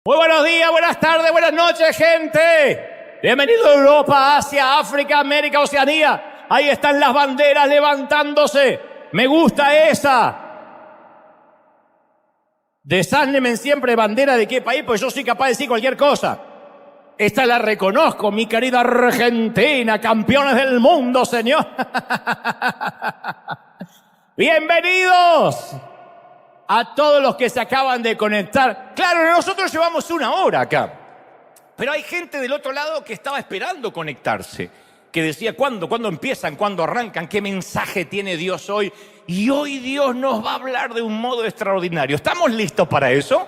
Muy buenos días, buenas tardes, buenas noches, gente. Bienvenido a Europa, Asia, África, América, Oceanía. Ahí están las banderas levantándose. Me gusta esa. Desánenme siempre bandera de qué país, pues yo soy capaz de decir cualquier cosa. Esta la reconozco, mi querida Argentina, campeones del mundo, señor. Bienvenidos a todos los que se acaban de conectar. Claro, nosotros llevamos 1 hora acá, pero hay gente del otro lado que estaba esperando conectarse, que decía, ¿cuándo empiezan? ¿Cuándo arrancan? ¿Qué mensaje tiene Dios hoy? Y hoy Dios nos va a hablar de un modo extraordinario. ¿Estamos listos para eso?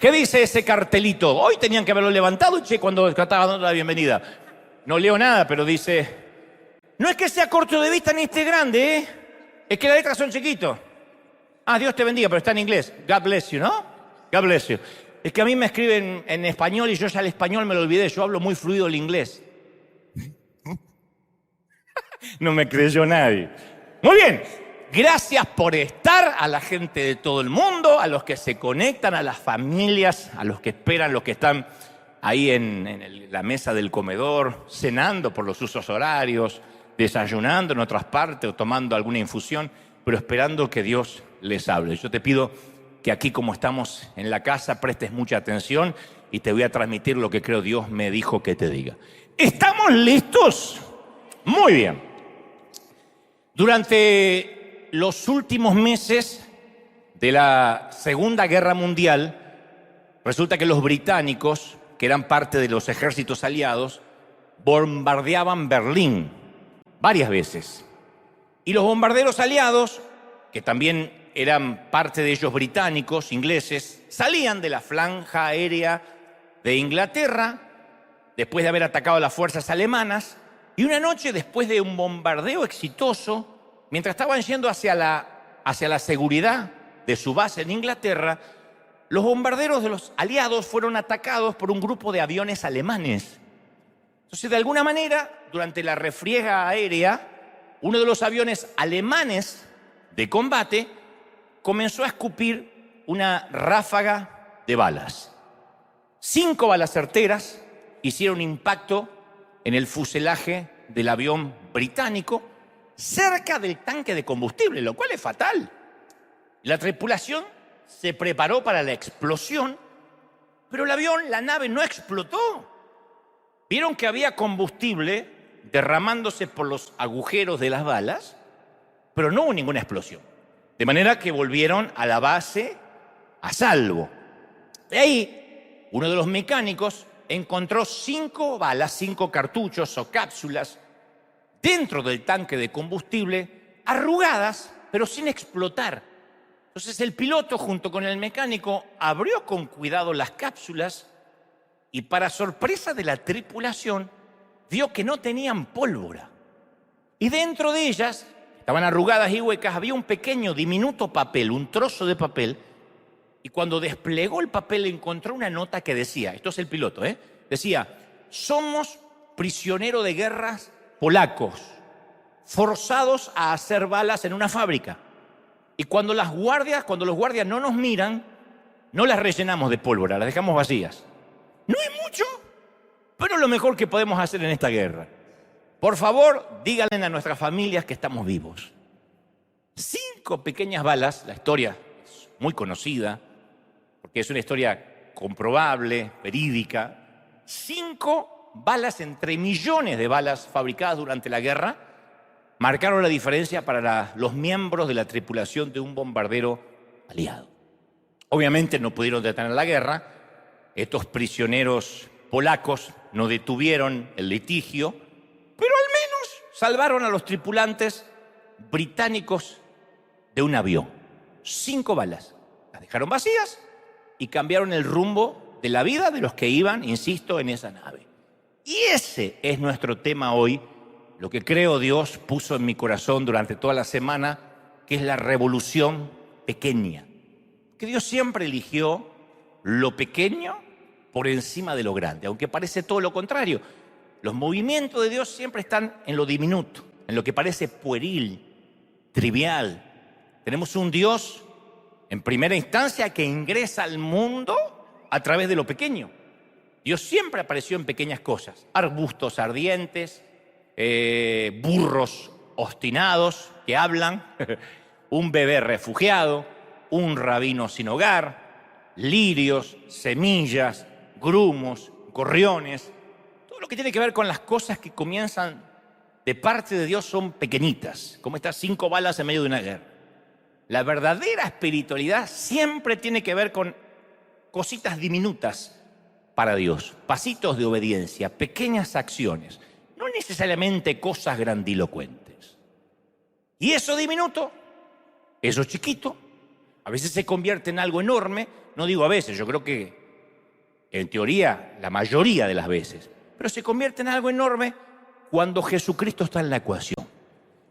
¿Qué dice ese cartelito? Hoy tenían que haberlo levantado, cuando estaba dando la bienvenida. No leo nada, pero dice, no es que sea corto de vista ni esté grande, ¿eh? Es que las letras son chiquitos. Ah, Dios te bendiga, pero está en inglés. God bless you, ¿no? God bless you. Es que a mí me escriben en español y yo ya el español me lo olvidé. Yo hablo muy fluido el inglés. No me creyó nadie. Muy bien. Gracias por estar, a la gente de todo el mundo, a los que se conectan, a las familias, a los que esperan, los que están ahí en la mesa del comedor, cenando por los usos horarios, desayunando en otras partes o tomando alguna infusión, pero esperando que Dios les hable. Yo te pido que aquí, como estamos en la casa, prestes mucha atención y te voy a transmitir lo que creo Dios me dijo que te diga. ¿Estamos listos? Muy bien. Durante los últimos meses de la Segunda Guerra Mundial, resulta que los británicos, que eran parte de los ejércitos aliados, bombardeaban Berlín varias veces. Y los bombarderos aliados, que también eran parte de ellos británicos, ingleses, salían de la franja aérea de Inglaterra después de haber atacado a las fuerzas alemanas, y una noche después de un bombardeo exitoso, mientras estaban yendo hacia la seguridad de su base en Inglaterra, los bombarderos de los aliados fueron atacados por un grupo de aviones alemanes. Entonces, de alguna manera, durante la refriega aérea, uno de los aviones alemanes de combate comenzó a escupir una ráfaga de balas. 5 balas certeras hicieron impacto en el fuselaje del avión británico cerca del tanque de combustible, lo cual es fatal. La tripulación se preparó para la explosión, pero el avión, la nave, no explotó. Vieron que había combustible derramándose por los agujeros de las balas, pero no hubo ninguna explosión. De manera que volvieron a la base a salvo. De ahí, uno de los mecánicos encontró 5 balas, 5 cartuchos o cápsulas dentro del tanque de combustible, arrugadas, pero sin explotar. Entonces el piloto, junto con el mecánico, abrió con cuidado las cápsulas y, para sorpresa de la tripulación, vio que no tenían pólvora. Y dentro de ellas, estaban arrugadas y huecas, había un pequeño, diminuto papel, un trozo de papel, y cuando desplegó el papel encontró una nota que decía, esto es el piloto, decía, somos prisioneros de guerras polacos, forzados a hacer balas en una fábrica. Y cuando los guardias no nos miran, no las rellenamos de pólvora, las dejamos vacías. No es mucho, pero lo mejor que podemos hacer en esta guerra. Por favor, díganle a nuestras familias que estamos vivos. 5 pequeñas balas, la historia es muy conocida, porque es una historia comprobable, verídica. 5 balas entre millones de balas fabricadas durante la guerra marcaron la diferencia para los miembros de la tripulación de un bombardero aliado. Obviamente no pudieron detener la guerra. Estos prisioneros polacos no detuvieron el litigio, pero al menos salvaron a los tripulantes británicos de un avión. 5 balas. Las dejaron vacías y cambiaron el rumbo de la vida de los que iban, insisto, en esa nave. Y ese es nuestro tema hoy, lo que creo Dios puso en mi corazón durante toda la semana, que es la revolución pequeña. Que Dios siempre eligió lo pequeño por encima de lo grande, aunque parece todo lo contrario. Los movimientos de Dios siempre están en lo diminuto, en lo que parece pueril, trivial. Tenemos un Dios, en primera instancia, que ingresa al mundo a través de lo pequeño. Dios siempre apareció en pequeñas cosas. Arbustos ardientes, burros obstinados que hablan, un bebé refugiado, un rabino sin hogar, lirios, semillas, grumos, gorriones. Todo lo que tiene que ver con las cosas que comienzan de parte de Dios son pequeñitas, como estas 5 balas en medio de una guerra. La verdadera espiritualidad siempre tiene que ver con cositas diminutas para Dios, pasitos de obediencia, pequeñas acciones, no necesariamente cosas grandilocuentes. Y eso diminuto, eso chiquito, a veces se convierte en algo enorme. No digo a veces, yo creo que en teoría la mayoría de las veces, pero se convierte en algo enorme cuando Jesucristo está en la ecuación.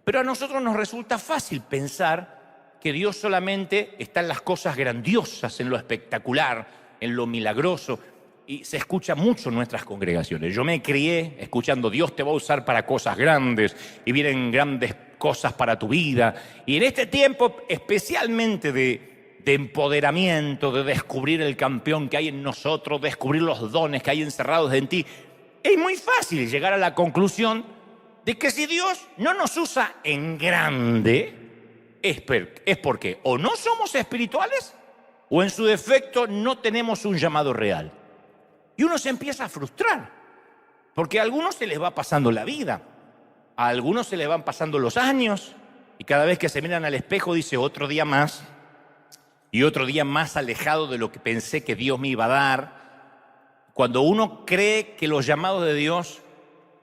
Pero a nosotros nos resulta fácil pensar que Dios solamente está en las cosas grandiosas, en lo espectacular, en lo milagroso, y se escucha mucho en nuestras congregaciones. Yo me crié escuchando: Dios te va a usar para cosas grandes y vienen grandes cosas para tu vida. Y en este tiempo especialmente de empoderamiento, de descubrir el campeón que hay en nosotros, descubrir los dones que hay encerrados en ti, es muy fácil llegar a la conclusión de que si Dios no nos usa en grande, es porque o no somos espirituales o en su defecto no tenemos un llamado real. Y uno se empieza a frustrar, porque a algunos se les va pasando la vida, a algunos se les van pasando los años, y cada vez que se miran al espejo dice: otro día más, y otro día más alejado de lo que pensé que Dios me iba a dar. Cuando uno cree que los llamados de Dios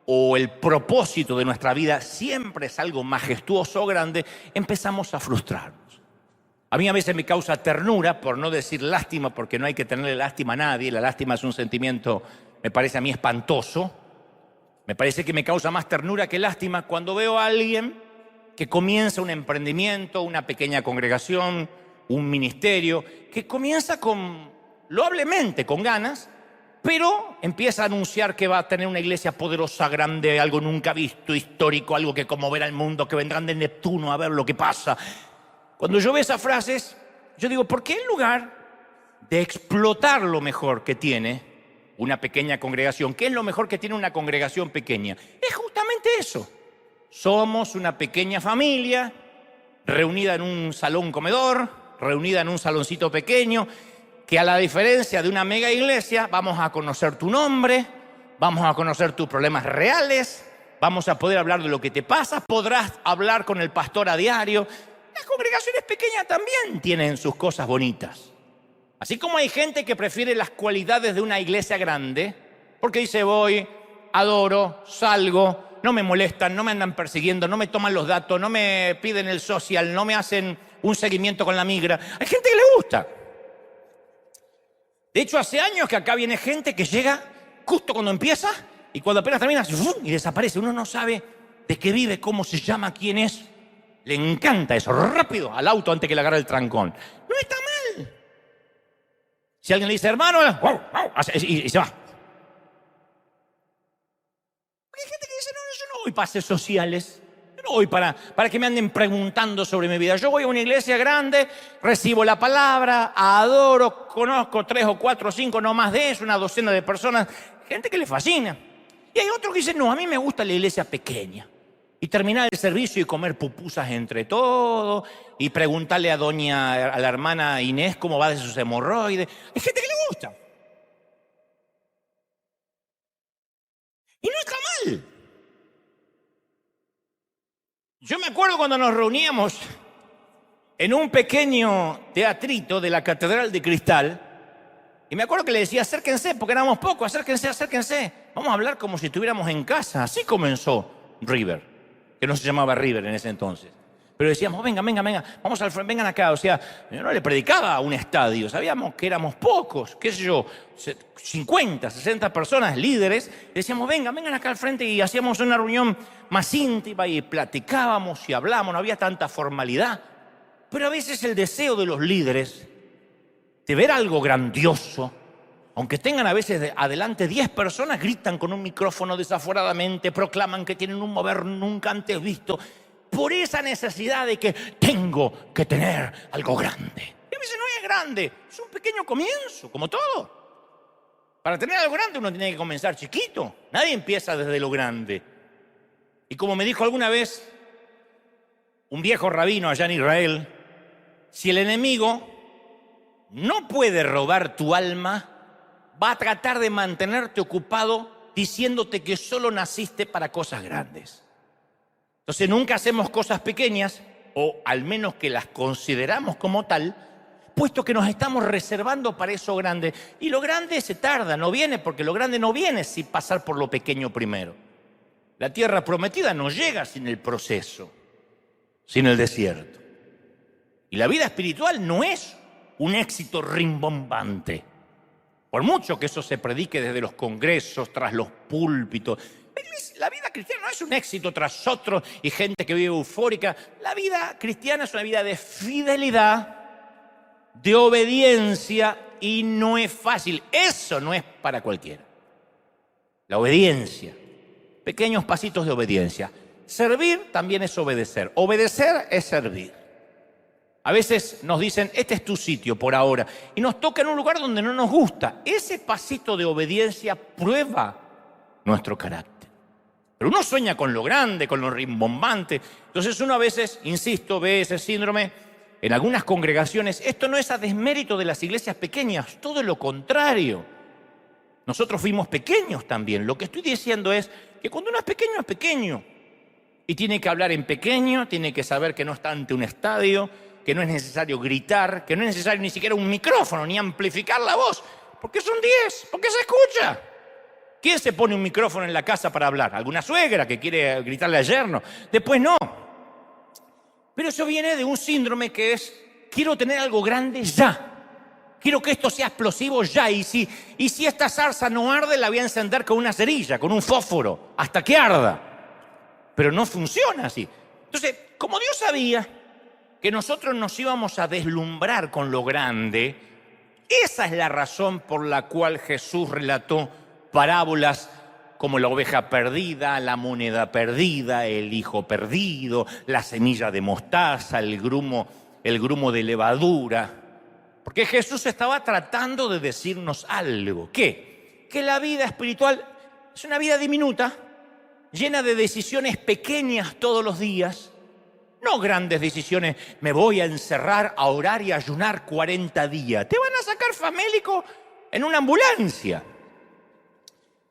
o el propósito de nuestra vida siempre es algo majestuoso o grande, empezamos a frustrarnos. A mí a veces me causa ternura, por no decir lástima, porque no hay que tenerle lástima a nadie. La lástima es un sentimiento, me parece a mí, espantoso. Me parece que me causa más ternura que lástima cuando veo a alguien que comienza un emprendimiento, una pequeña congregación, un ministerio, que comienza loablemente, con ganas, pero empieza a anunciar que va a tener una iglesia poderosa, grande, algo nunca visto, histórico, algo que conmoverá al mundo, que vendrán de Neptuno a ver lo que pasa. Cuando yo veo esas frases, yo digo: ¿por qué en lugar de explotar lo mejor que tiene una pequeña congregación? ¿Qué es lo mejor que tiene una congregación pequeña? Es justamente eso. Somos una pequeña familia reunida en un salón comedor, reunida en un saloncito pequeño, que a la diferencia de una mega iglesia vamos a conocer tu nombre, vamos a conocer tus problemas reales, vamos a poder hablar de lo que te pasa, podrás hablar con el pastor a diario. Las congregaciones pequeñas también tienen sus cosas bonitas. Así como hay gente que prefiere las cualidades de una iglesia grande, porque dice: voy, adoro, salgo, no me molestan, no me andan persiguiendo, no me toman los datos, no me piden el social, no me hacen un seguimiento con la migra. Hay gente que le gusta. De hecho, hace años que acá viene gente que llega justo cuando empieza y cuando apenas termina y desaparece. Uno no sabe de qué vive, cómo se llama, quién es. Le encanta eso, rápido al auto antes que le agarre el trancón. No está mal. Si alguien le dice: hermano, y se va. Hay gente que dice: no, yo no voy para hacer sociales. Yo no voy para que me anden preguntando sobre mi vida. Yo voy a una iglesia grande, recibo la palabra, adoro, conozco 3 o 4 o 5, no más de eso, una docena de personas. Gente que le fascina. Y hay otros que dicen: no, a mí me gusta la iglesia pequeña. Y terminar el servicio y comer pupusas entre todos, y preguntarle a la hermana Inés cómo va de sus hemorroides. Hay gente que le gusta. Y no está mal. Yo me acuerdo cuando nos reuníamos en un pequeño teatrito de la Catedral de Cristal, y me acuerdo que le decía: acérquense, porque éramos pocos, acérquense, acérquense. Vamos a hablar como si estuviéramos en casa. Así comenzó River, que no se llamaba River en ese entonces. Pero decíamos: venga, vamos al frente, vengan acá. O sea, yo no le predicaba a un estadio, sabíamos que éramos pocos, qué sé yo, 50, 60 personas, líderes. Decíamos: vengan acá al frente, y hacíamos una reunión más íntima y platicábamos y hablábamos, no había tanta formalidad. Pero a veces el deseo de los líderes de ver algo grandioso, aunque tengan a veces adelante 10 personas, gritan con un micrófono desaforadamente, proclaman que tienen un mover nunca antes visto, por esa necesidad de que tengo que tener algo grande. Y a veces no es grande, es un pequeño comienzo, como todo. Para tener algo grande uno tiene que comenzar chiquito. Nadie empieza desde lo grande. Y como me dijo alguna vez un viejo rabino allá en Israel, si el enemigo no puede robar tu alma, va a tratar de mantenerte ocupado diciéndote que solo naciste para cosas grandes. Entonces nunca hacemos cosas pequeñas, o al menos que las consideramos como tal, puesto que nos estamos reservando para eso grande. Y lo grande se tarda, no viene, porque lo grande no viene sin pasar por lo pequeño primero. La tierra prometida no llega sin el proceso, sin el desierto. Y la vida espiritual no es un éxito rimbombante. Por mucho que eso se predique desde los congresos, tras los púlpitos. La vida cristiana no es un éxito tras otro y gente que vive eufórica. La vida cristiana es una vida de fidelidad, de obediencia, y no es fácil. Eso no es para cualquiera. La obediencia, pequeños pasitos de obediencia. Servir también es obedecer. Obedecer es servir. A veces nos dicen, este es tu sitio por ahora, y nos toca en un lugar donde no nos gusta. Ese pasito de obediencia prueba nuestro carácter. Pero uno sueña con lo grande, con lo rimbombante. Entonces uno a veces, insisto, ve ese síndrome en algunas congregaciones. Esto no es a desmérito de las iglesias pequeñas, todo lo contrario. Nosotros fuimos pequeños también. Lo que estoy diciendo es que cuando uno es pequeño. Y tiene que hablar en pequeño, tiene que saber que no está ante un estadio, que no es necesario gritar, que no es necesario ni siquiera un micrófono, ni amplificar la voz, porque son 10, porque se escucha. ¿Quién se pone un micrófono en la casa para hablar? ¿Alguna suegra que quiere gritarle al yerno? Después no. Pero eso viene de un síndrome que es, quiero tener algo grande ya. Quiero que esto sea explosivo ya. Y si esta zarza no arde, la voy a encender con una cerilla, con un fósforo, hasta que arda. Pero no funciona así. Entonces, como Dios sabía que nosotros nos íbamos a deslumbrar con lo grande, esa es la razón por la cual Jesús relató parábolas como la oveja perdida, la moneda perdida, el hijo perdido, la semilla de mostaza, el grumo de levadura. Porque Jesús estaba tratando de decirnos algo. ¿Qué? Que la vida espiritual es una vida diminuta, llena de decisiones pequeñas todos los días. No grandes decisiones, me voy a encerrar a orar y ayunar 40 días. Te van a sacar famélico en una ambulancia.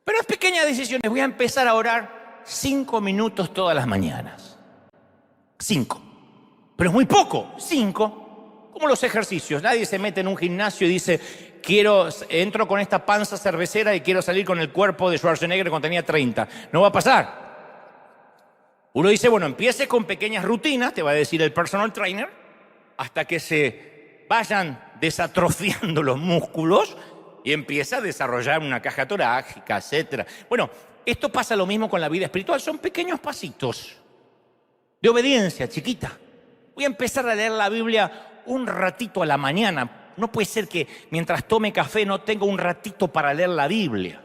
Pero es pequeñas decisiones. Voy a empezar a orar 5 minutos todas las mañanas. 5. Pero es muy poco. 5. Como los ejercicios. Nadie se mete en un gimnasio y dice, entro con esta panza cervecera y quiero salir con el cuerpo de Schwarzenegger cuando tenía 30. No va a pasar. Uno dice, bueno, empiece con pequeñas rutinas, te va a decir el personal trainer, hasta que se vayan desatrofiando los músculos y empieza a desarrollar una caja torácica, etc. Bueno, esto pasa lo mismo con la vida espiritual. Son pequeños pasitos de obediencia chiquita. Voy a empezar a leer la Biblia un ratito a la mañana. No puede ser que mientras tome café no tenga un ratito para leer la Biblia.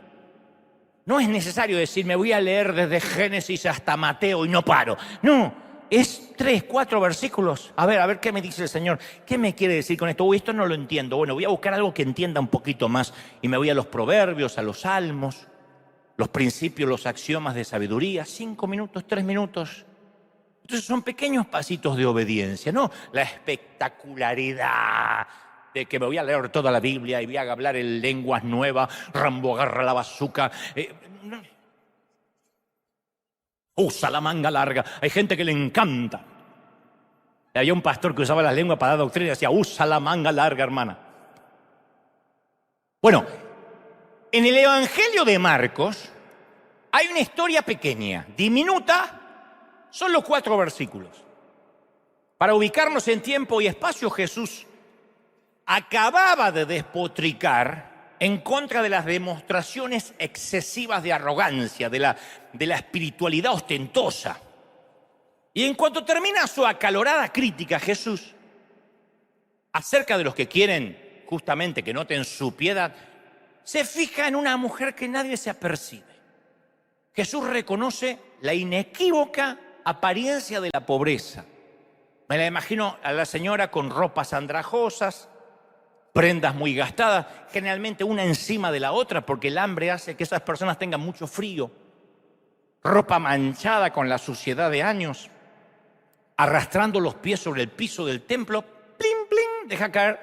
No es necesario decir, me voy a leer desde Génesis hasta Mateo y no paro. No, es 3, 4 versículos. A ver qué me dice el Señor. ¿Qué me quiere decir con esto? Uy, esto no lo entiendo. Bueno, voy a buscar algo que entienda un poquito más. Y me voy a los proverbios, a los salmos, los principios, los axiomas de sabiduría. 5 minutos, 3 minutos. Entonces son pequeños pasitos de obediencia, no la espectacularidad de que me voy a leer toda la Biblia y voy a hablar en lenguas nuevas, Rambo agarra la bazuca. Usa la manga larga. Hay gente que le encanta. Había un pastor que usaba las lenguas para dar doctrina y decía, usa la manga larga, hermana. Bueno, en el Evangelio de Marcos hay una historia pequeña, diminuta, solo 4 versículos. Para ubicarnos en tiempo y espacio, Jesús acababa de despotricar en contra de las demostraciones excesivas de arrogancia, de la espiritualidad ostentosa. Y en cuanto termina su acalorada crítica, Jesús, acerca de los que quieren justamente que noten su piedad, se fija en una mujer que nadie se apercibe. Jesús reconoce la inequívoca apariencia de la pobreza. Me la imagino a la señora con ropas andrajosas, prendas muy gastadas, generalmente una encima de la otra, porque el hambre hace que esas personas tengan mucho frío, ropa manchada con la suciedad de años, arrastrando los pies sobre el piso del templo, plin, plin, deja caer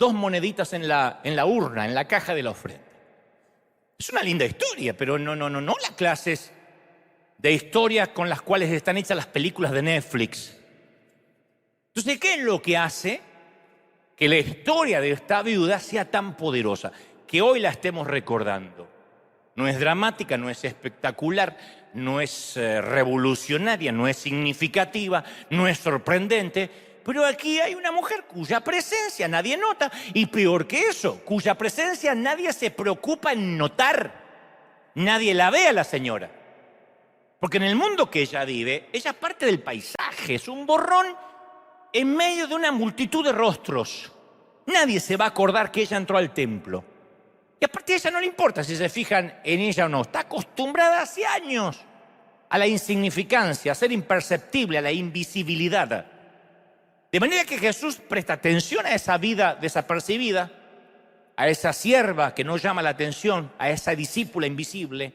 2 moneditas en la urna, en la caja de la ofrenda. Es una linda historia, pero no las clases de historias con las cuales están hechas las películas de Netflix. Entonces, ¿qué es lo que hace que la historia de esta viuda sea tan poderosa? Que hoy la estemos recordando. No es dramática, no es espectacular, no es revolucionaria, no es significativa, no es sorprendente, pero aquí hay una mujer cuya presencia nadie nota, y peor que eso, cuya presencia nadie se preocupa en notar. Nadie la ve a la señora. Porque en el mundo que ella vive, ella es parte del paisaje, es un borrón en medio de una multitud de rostros. Nadie se va a acordar que ella entró al templo. Y aparte a ella no le importa si se fijan en ella o no. Está acostumbrada hace años a la insignificancia, a ser imperceptible, a la invisibilidad. De manera que Jesús presta atención a esa vida desapercibida, a esa sierva que no llama la atención, a esa discípula invisible.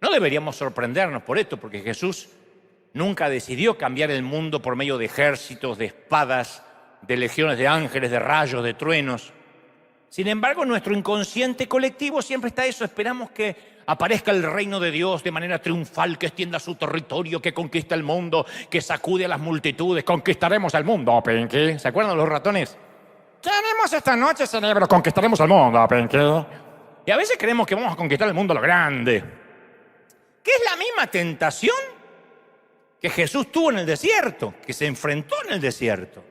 No deberíamos sorprendernos por esto, porque Jesús nunca decidió cambiar el mundo por medio de ejércitos, de espadas, de legiones de ángeles, de rayos, de truenos. Sin embargo, en nuestro inconsciente colectivo siempre está eso. Esperamos que aparezca el reino de Dios de manera triunfal, que extienda su territorio, que conquista el mundo, que sacude a las multitudes. Conquistaremos el mundo, Pinky. ¿Se acuerdan los ratones? ¿Qué haremos esta noche, cerebro? Conquistaremos el mundo, Pinky. Y a veces creemos que vamos a conquistar el mundo a lo grande. ¿Qué es la misma tentación que Jesús tuvo en el desierto, que se enfrentó en el desierto?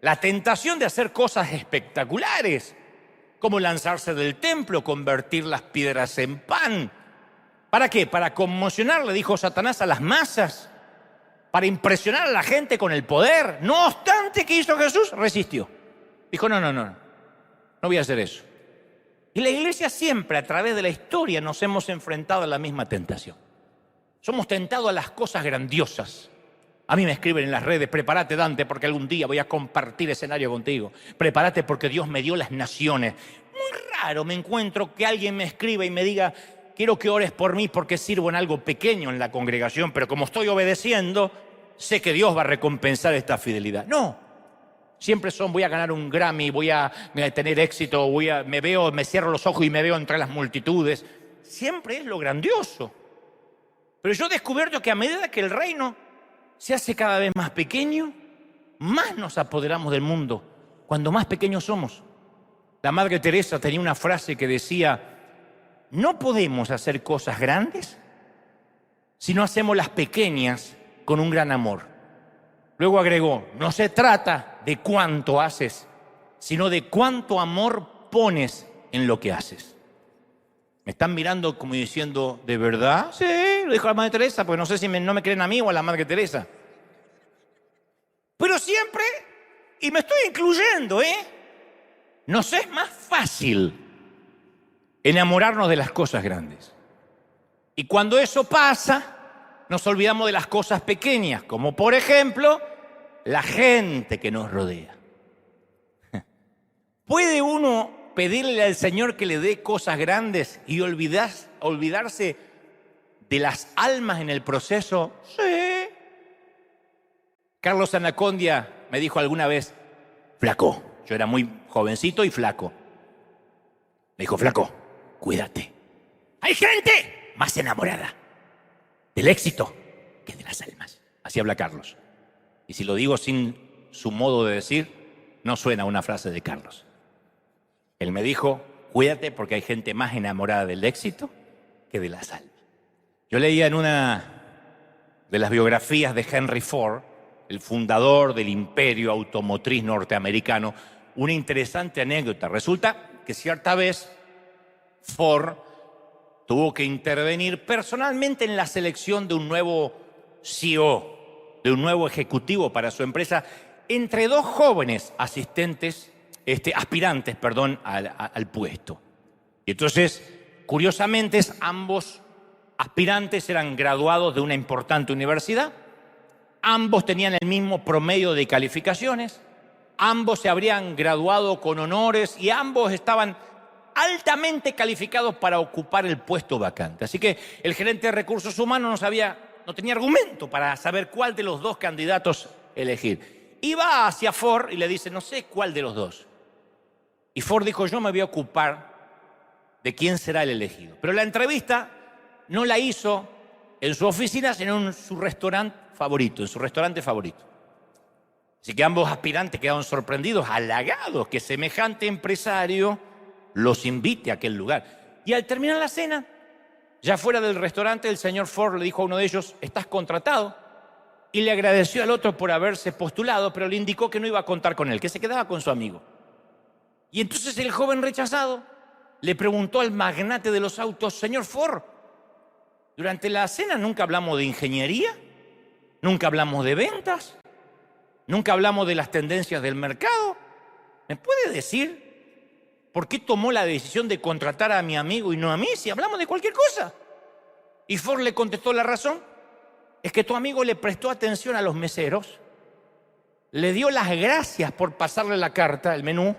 La tentación de hacer cosas espectaculares, como lanzarse del templo, convertir las piedras en pan. ¿Para qué? Para conmocionar, le dijo Satanás, a las masas, para impresionar a la gente con el poder. No obstante, ¿qué hizo Jesús? Resistió. Dijo, no voy a hacer eso. Y la iglesia siempre, a través de la historia, nos hemos enfrentado a la misma tentación. Somos tentados a las cosas grandiosas. A mí me escriben en las redes, prepárate, Dante, porque algún día voy a compartir escenario contigo. Prepárate porque Dios me dio las naciones. Muy raro me encuentro que alguien me escriba y me diga, quiero que ores por mí porque sirvo en algo pequeño en la congregación, pero como estoy obedeciendo, sé que Dios va a recompensar esta fidelidad. No, siempre voy a ganar un Grammy, voy a tener éxito, me cierro los ojos y me veo entre las multitudes. Siempre es lo grandioso. Pero yo he descubierto que a medida que el reino se hace cada vez más pequeño, más nos apoderamos del mundo, cuando más pequeños somos. La Madre Teresa tenía una frase que decía, no podemos hacer cosas grandes si no hacemos las pequeñas con un gran amor. Luego agregó, no se trata de cuánto haces, sino de cuánto amor pones en lo que haces. Me están mirando como diciendo, ¿de verdad? Sí, lo dijo la Madre Teresa, porque no sé si no me creen a mí o a la Madre Teresa. Pero siempre, y me estoy incluyendo, nos es más fácil enamorarnos de las cosas grandes. Y cuando eso pasa, nos olvidamos de las cosas pequeñas, como por ejemplo, la gente que nos rodea. ¿Puede uno pedirle al Señor que le dé cosas grandes y olvidarse de las almas en el proceso? Sí. Carlos Anacondia me dijo alguna vez, flaco, yo era muy jovencito y flaco. Me dijo, flaco, cuídate. Hay gente más enamorada del éxito que de las almas. Así habla Carlos. Y si lo digo sin su modo de decir, no suena una frase de Carlos. Él me dijo, cuídate porque hay gente más enamorada del éxito que de las almas. Yo leía en una de las biografías de Henry Ford, el fundador del imperio automotriz norteamericano, una interesante anécdota. Resulta que cierta vez Ford tuvo que intervenir personalmente en la selección de un nuevo CEO, de un nuevo ejecutivo para su empresa, entre dos jóvenes aspirantes al puesto. Y entonces, curiosamente, ambos aspirantes eran graduados de una importante universidad, ambos tenían el mismo promedio de calificaciones, ambos se habrían graduado con honores y ambos estaban altamente calificados para ocupar el puesto vacante. Así que el gerente de recursos humanos no tenía argumento para saber cuál de los dos candidatos elegir. Y va hacia Ford y le dice, no sé cuál de los dos. Y Ford dijo, yo me voy a ocupar de quién será el elegido. Pero la entrevista no la hizo en su oficina, sino en su restaurante favorito, Así que ambos aspirantes quedaron sorprendidos, halagados que semejante empresario los invite a aquel lugar. Y al terminar la cena, ya fuera del restaurante, el señor Ford le dijo a uno de ellos, estás contratado. Y le agradeció al otro por haberse postulado, pero le indicó que no iba a contar con él, que se quedaba con su amigo. Y entonces el joven rechazado le preguntó al magnate de los autos, señor Ford, durante la cena nunca hablamos de ingeniería, nunca hablamos de ventas, nunca hablamos de las tendencias del mercado. ¿Me puede decir por qué tomó la decisión de contratar a mi amigo y no a mí si hablamos de cualquier cosa? Y Ford le contestó, la razón es que tu amigo le prestó atención a los meseros, le dio las gracias por pasarle la carta, el menú,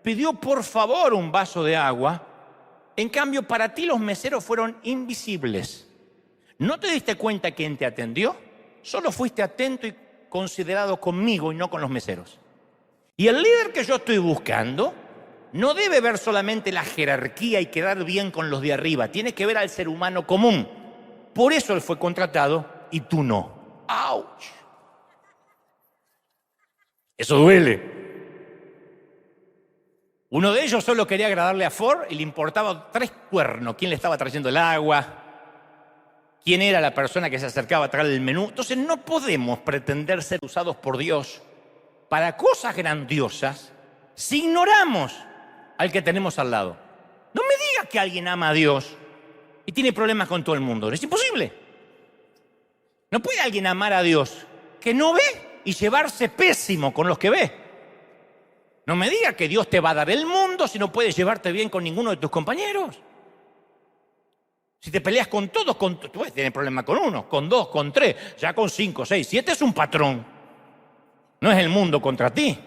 pidió por favor un vaso de agua. En cambio, para ti los meseros fueron invisibles. ¿No te diste cuenta quién te atendió? Solo fuiste atento y considerado conmigo y no con los meseros. Y el líder que yo estoy buscando no debe ver solamente la jerarquía y quedar bien con los de arriba. Tiene que ver al ser humano común. Por eso él fue contratado y tú no. ¡Auch! Eso duele. Uno de ellos solo quería agradarle a Ford y le importaba 3 cuernos. ¿Quién le estaba trayendo el agua? ¿Quién era la persona que se acercaba a traer el menú? Entonces no podemos pretender ser usados por Dios para cosas grandiosas si ignoramos al que tenemos al lado. No me digas que alguien ama a Dios y tiene problemas con todo el mundo. Es imposible. No puede alguien amar a Dios que no ve y llevarse pésimo con los que ve. No me digas que Dios te va a dar el mundo si no puedes llevarte bien con ninguno de tus compañeros. Si te peleas con todos, tú puedes tener problemas con uno, con 2, con 3, ya con 5, 6, 7 es un patrón. No es el mundo contra ti.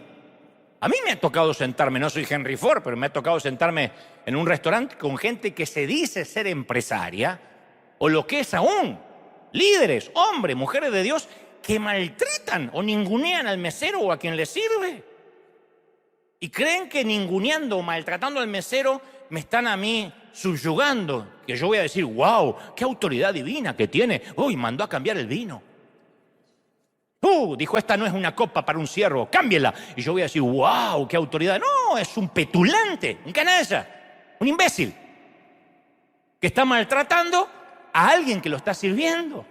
A mí me ha tocado sentarme, no soy Henry Ford, pero me ha tocado sentarme en un restaurante con gente que se dice ser empresaria, o lo que es aún, líderes, hombres, mujeres de Dios, que maltratan o ningunean al mesero o a quien le sirve. Y creen que ninguneando o maltratando al mesero me están a mí subyugando. Que yo voy a decir, wow, qué autoridad divina que tiene. Uy, mandó a cambiar el vino. Dijo, esta no es una copa para un ciervo, cámbiela. Y yo voy a decir, wow, qué autoridad. No, es un petulante, un canalla, un imbécil. Que está maltratando a alguien que lo está sirviendo.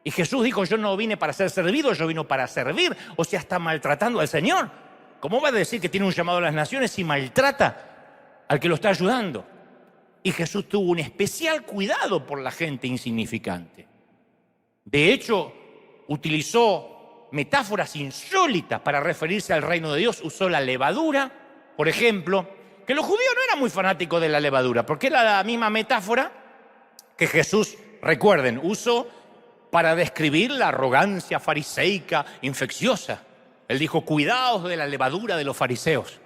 Y Jesús dijo, yo no vine para ser servido, yo vine para servir. O sea, está maltratando al Señor. ¿Cómo va a decir que tiene un llamado a las naciones si maltrata al que lo está ayudando? Y Jesús tuvo un especial cuidado por la gente insignificante. De hecho, utilizó metáforas insólitas para referirse al reino de Dios. Usó la levadura, por ejemplo, que los judíos no eran muy fanáticos de la levadura, porque era la misma metáfora que Jesús, recuerden, usó para describir la arrogancia fariseica infecciosa. Él dijo, cuidaos de la levadura de los fariseos.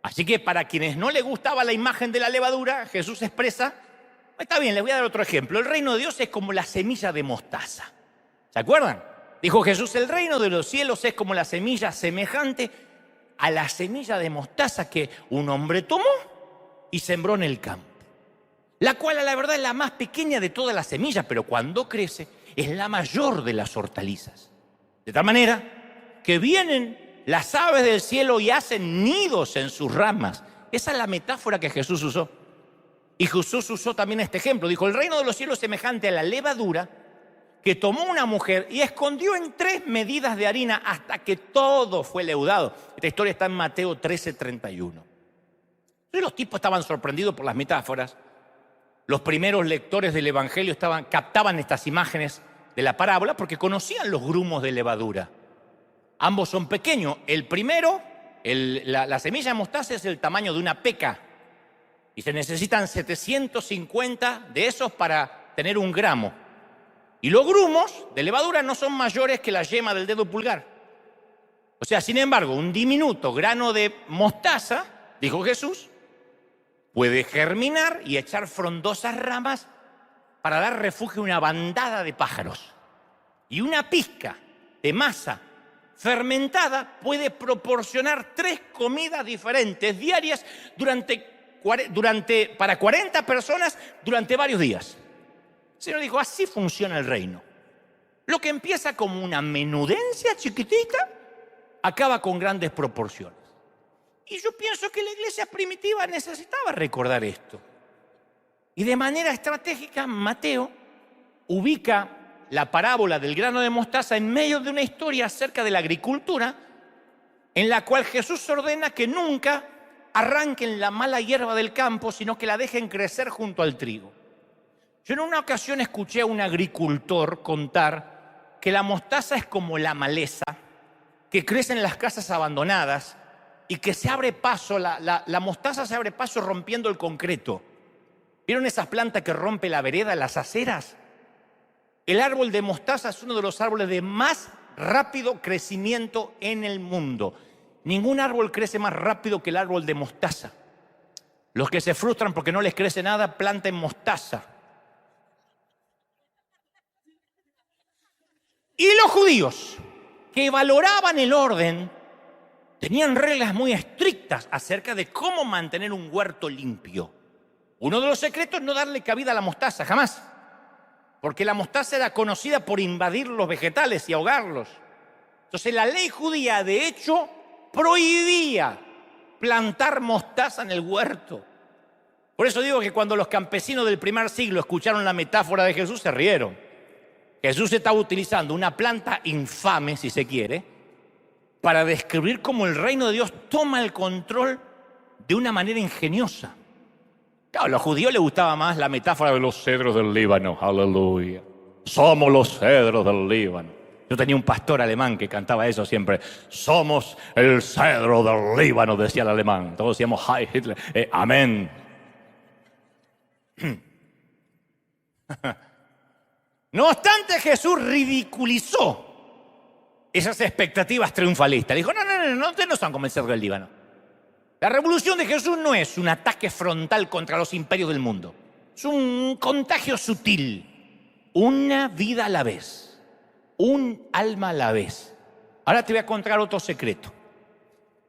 Así que para quienes no les gustaba la imagen de la levadura, Jesús expresa, está bien, les voy a dar otro ejemplo. El reino de Dios es como la semilla de mostaza. ¿Se acuerdan? Dijo Jesús, el reino de los cielos es como la semilla semejante a la semilla de mostaza que un hombre tomó y sembró en el campo. La cual a la verdad es la más pequeña de todas las semillas, pero cuando crece es la mayor de las hortalizas. De tal manera que vienen las aves del cielo y hacen nidos en sus ramas. Esa es la metáfora que Jesús usó. Y Jesús usó también este ejemplo. Dijo, el reino de los cielos es semejante a la levadura que tomó una mujer y escondió en 3 medidas de harina hasta que todo fue leudado. Esta historia está en Mateo 13:31. Entonces los tipos estaban sorprendidos por las metáforas. Los primeros lectores del Evangelio captaban estas imágenes de la parábola porque conocían los grumos de levadura. Ambos son pequeños. El primero, la semilla de mostaza es el tamaño de una peca. Y se necesitan 750 de esos para tener 1 gramo. Y los grumos de levadura no son mayores que la yema del dedo pulgar. O sea, sin embargo, un diminuto grano de mostaza, dijo Jesús, puede germinar y echar frondosas ramas para dar refugio a una bandada de pájaros. Y una pizca de masa fermentada puede proporcionar 3 comidas diferentes diarias para 40 personas durante varios días. El Señor dijo, así funciona el reino. Lo que empieza como una menudencia chiquitita, acaba con grandes proporciones. Y yo pienso que la iglesia primitiva necesitaba recordar esto. Y de manera estratégica, Mateo ubica la parábola del grano de mostaza en medio de una historia acerca de la agricultura, en la cual Jesús ordena que nunca arranquen la mala hierba del campo, sino que la dejen crecer junto al trigo. Yo en una ocasión escuché a un agricultor contar que la mostaza es como la maleza que crece en las casas abandonadas y que se abre paso, la mostaza se abre paso rompiendo el concreto. ¿Vieron esas plantas que rompe la vereda, las aceras? El árbol de mostaza es uno de los árboles de más rápido crecimiento en el mundo. Ningún árbol crece más rápido que el árbol de mostaza. Los que se frustran porque no les crece nada, planten mostaza. Y los judíos, que valoraban el orden, tenían reglas muy estrictas acerca de cómo mantener un huerto limpio. Uno de los secretos es no darle cabida a la mostaza, jamás. Porque la mostaza era conocida por invadir los vegetales y ahogarlos. Entonces la ley judía, de hecho, prohibía plantar mostaza en el huerto. Por eso digo que cuando los campesinos del primer siglo escucharon la metáfora de Jesús, se rieron. Jesús estaba utilizando una planta infame, si se quiere, para describir cómo el reino de Dios toma el control de una manera ingeniosa. Claro, a los judíos les gustaba más la metáfora de los cedros del Líbano. Aleluya. Somos los cedros del Líbano. Yo tenía un pastor alemán que cantaba eso siempre. Somos el cedro del Líbano, decía el alemán. Todos decíamos, Heil Hitler. Amén. No obstante, Jesús ridiculizó esas expectativas triunfalistas. Dijo, no, ustedes no son como el cedro del Líbano. La revolución de Jesús no es un ataque frontal contra los imperios del mundo. Es un contagio sutil. Una vida a la vez. Un alma a la vez. Ahora te voy a contar otro secreto.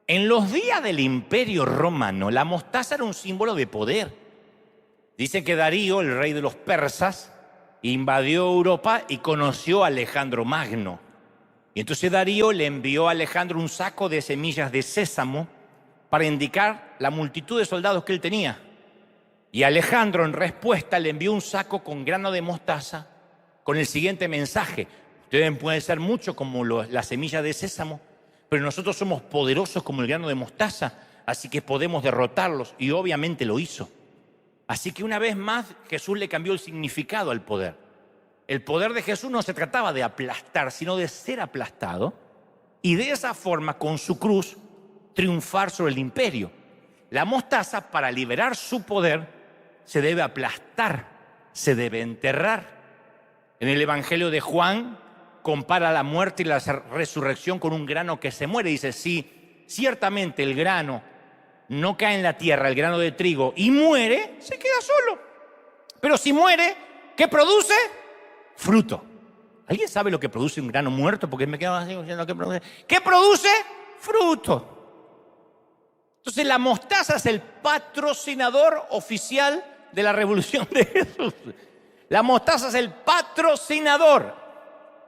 En los días del Imperio Romano, la mostaza era un símbolo de poder. Dice que Darío, el rey de los persas, invadió Europa y conoció a Alejandro Magno. Y entonces Darío le envió a Alejandro un saco de semillas de sésamo para indicar la multitud de soldados que él tenía. Y Alejandro, en respuesta, le envió un saco con grano de mostaza con el siguiente mensaje: ustedes pueden ser mucho como las semillas de sésamo, pero nosotros somos poderosos como el grano de mostaza, así que podemos derrotarlos. Y obviamente lo hizo. Así que una vez más Jesús le cambió el significado al poder. El poder de Jesús no se trataba de aplastar, sino de ser aplastado y de esa forma, con su cruz, triunfar sobre el imperio. La mostaza, para liberar su poder, se debe aplastar, se debe enterrar. En el Evangelio de Juan compara la muerte y la resurrección con un grano que se muere. Dice, sí, ciertamente el grano no cae en la tierra, el grano de trigo, y muere, se queda solo. Pero si muere, ¿qué produce? Fruto. ¿Alguien sabe lo que produce un grano muerto? Porque me quedo así diciendo, ¿qué produce? Fruto. Entonces la mostaza es el patrocinador oficial de la revolución de Jesús. La mostaza es el patrocinador,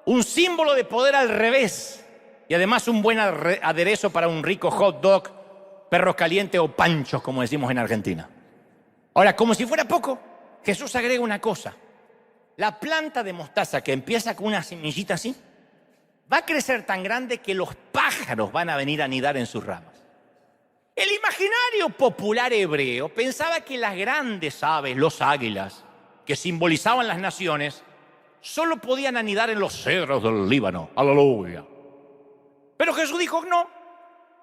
un símbolo de poder al revés, y además un buen aderezo para un rico hot dog, perros calientes o panchos, como decimos en Argentina. Ahora, como si fuera poco, Jesús agrega una cosa. La planta de mostaza, que empieza con una semillita así, va a crecer tan grande que los pájaros van a venir a anidar en sus ramas. El imaginario popular hebreo pensaba que las grandes aves, los águilas, que simbolizaban las naciones, solo podían anidar en los cedros del Líbano. Aleluya. Pero Jesús dijo no,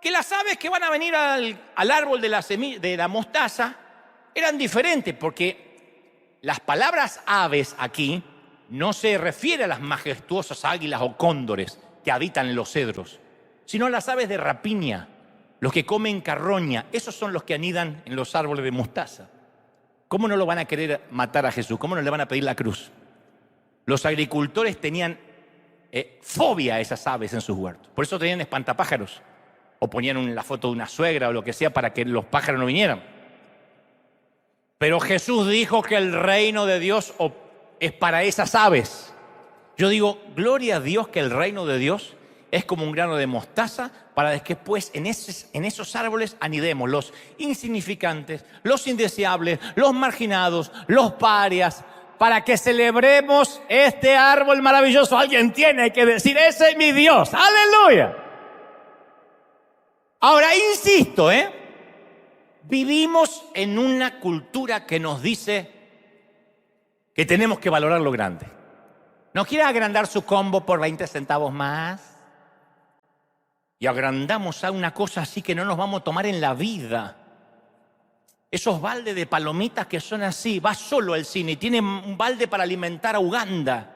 que las aves que van a venir al árbol de la mostaza eran diferentes, porque las palabras aves aquí no se refiere a las majestuosas águilas o cóndores que habitan en los cedros, sino las aves de rapiña, los que comen carroña. Esos son los que anidan en los árboles de mostaza. ¿Cómo no lo van a querer matar a Jesús? ¿Cómo no le van a pedir la cruz? Los agricultores tenían fobia a esas aves en sus huertos. Por eso tenían espantapájaros. O ponían la foto de una suegra o lo que sea para que los pájaros no vinieran. Pero Jesús dijo que el reino de Dios es para esas aves. Yo digo, gloria a Dios que el reino de Dios es como un grano de mostaza para que después en esos árboles anidemos los insignificantes, los indeseables, los marginados, los parias, para que celebremos este árbol maravilloso. Alguien tiene que decir, ese es mi Dios. ¡Aleluya! Ahora, insisto, vivimos en una cultura que nos dice que tenemos que valorar lo grande. ¿No quiere agrandar su combo por 20 centavos más? Y agrandamos a una cosa así que no nos vamos a tomar en la vida. Esos baldes de palomitas que son así, va solo al cine y tiene un balde para alimentar a Uganda.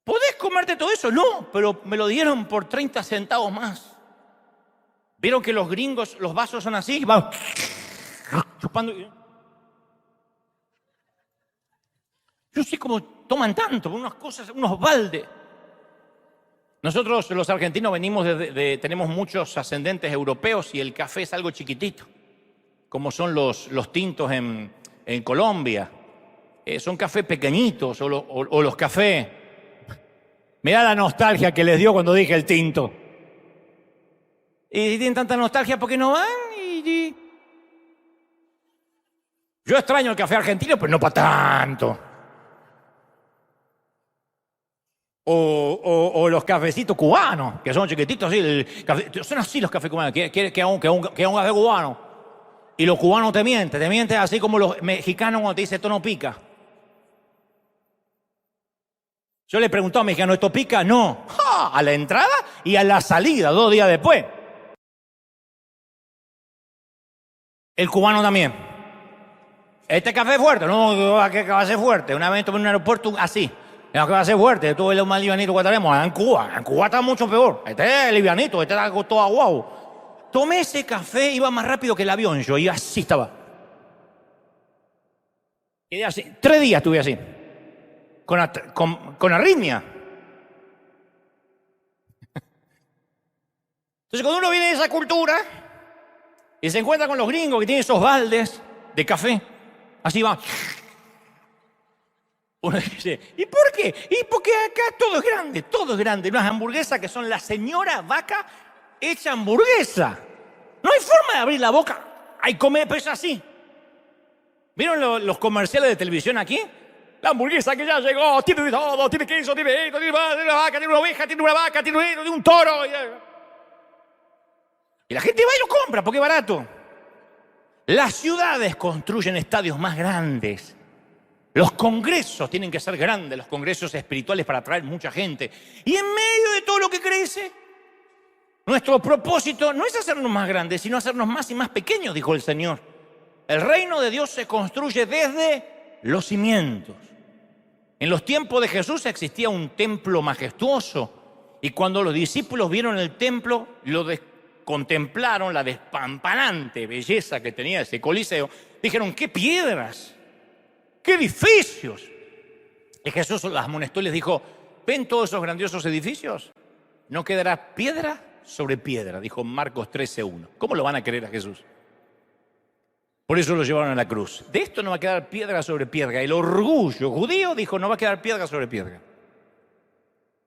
¿Podés comerte todo eso? No, pero me lo dieron por 30 centavos más. ¿Vieron que los gringos, los vasos son así? Van chupando. Yo sé cómo toman tanto, unas cosas, unos baldes. Nosotros los argentinos tenemos muchos ascendentes europeos y el café es algo chiquitito, como son los tintos en Colombia. Son cafés pequeñitos o los cafés. Mirá la nostalgia que les dio cuando dije el tinto. Y tienen tanta nostalgia porque no van. Yo extraño el café argentino, pero no para tanto. O los cafecitos cubanos, que son chiquititos así. Son así los cafés cubanos. Que un café cubano. Y los cubanos te mienten así como los mexicanos cuando te dicen esto no pica. Yo le pregunté a un mexicano, ¿esto pica? No. ¡Ja! A la entrada y a la salida, 2 días después. El cubano también. ¿Este café es fuerte? No, ¿qué va a ser fuerte? Una vez tomé en un aeropuerto así. ¿Qué va a ser fuerte? Tuve lo más livianito que tenemos. En Cuba está mucho peor. Este es livianito, este está todo aguado. Tomé ese café, iba más rápido que el avión yo, y así estaba. Quedé así. 3 días estuve así. Con arritmia. Entonces cuando uno viene de esa cultura y se encuentra con los gringos que tienen esos baldes de café, así va. Uno dice, ¿y por qué? Y porque acá todo es grande. Unas hamburguesas que son la señora vaca hecha hamburguesa. No hay forma de abrir la boca. Hay comer, pero es así. ¿Vieron los comerciales de televisión aquí? La hamburguesa que ya llegó, tiene de todo, tiene queso, tiene esto, tiene una vaca, tiene una oveja, tiene una vaca, tiene un toro. Y la gente va y lo compra porque es barato. Las ciudades construyen estadios más grandes. Los congresos tienen que ser grandes, los congresos espirituales para atraer mucha gente. Y en medio de todo lo que crece, nuestro propósito no es hacernos más grandes, sino hacernos más y más pequeños, dijo el Señor. El reino de Dios se construye desde los cimientos. En los tiempos de Jesús existía un templo majestuoso y cuando los discípulos vieron el templo, contemplaron la despampanante belleza que tenía ese coliseo, dijeron, ¡qué piedras! ¡Qué edificios! Y Jesús las amonestó y les dijo, ¿ven todos esos grandiosos edificios? No quedará piedra sobre piedra, dijo Marcos 13:1. ¿Cómo lo van a creer a Jesús? Por eso lo llevaron a la cruz. De esto no va a quedar piedra sobre piedra. El orgullo judío dijo, no va a quedar piedra sobre piedra.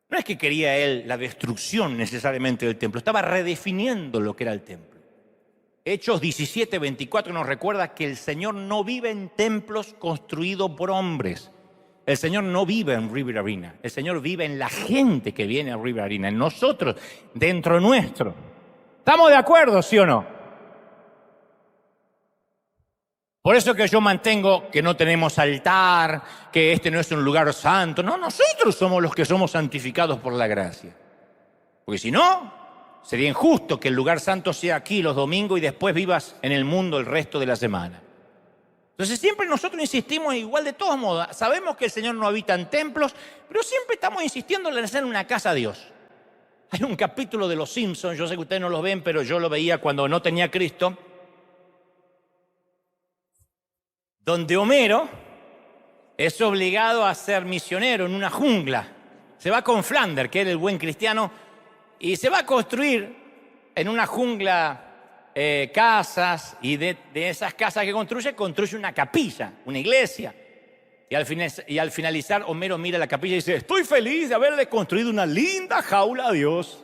No es que quería él la destrucción necesariamente del templo, estaba redefiniendo lo que era el templo. Hechos 17:24 nos recuerda que el Señor no vive en templos construidos por hombres. El Señor no vive en River Arena. El Señor vive en la gente que viene a River Arena, en nosotros, dentro nuestro. ¿Estamos de acuerdo, sí o no? Por eso que yo mantengo que no tenemos altar, que este no es un lugar santo. No, nosotros somos los que somos santificados por la gracia. Porque si no, sería injusto que el lugar santo sea aquí los domingos y después vivas en el mundo el resto de la semana. Entonces siempre nosotros insistimos igual de todos modos. Sabemos que el Señor no habita en templos, pero siempre estamos insistiendo en hacer una casa a Dios. Hay un capítulo de Los Simpsons, yo sé que ustedes no los ven, pero yo lo veía cuando no tenía Cristo, donde Homero es obligado a ser misionero en una jungla. Se va con Flanders, que era el buen cristiano, y se va a construir en una jungla casas, y de esas casas que construye una capilla, una iglesia. Y al finalizar, Homero mira la capilla y dice: estoy feliz de haberle construido una linda jaula a Dios.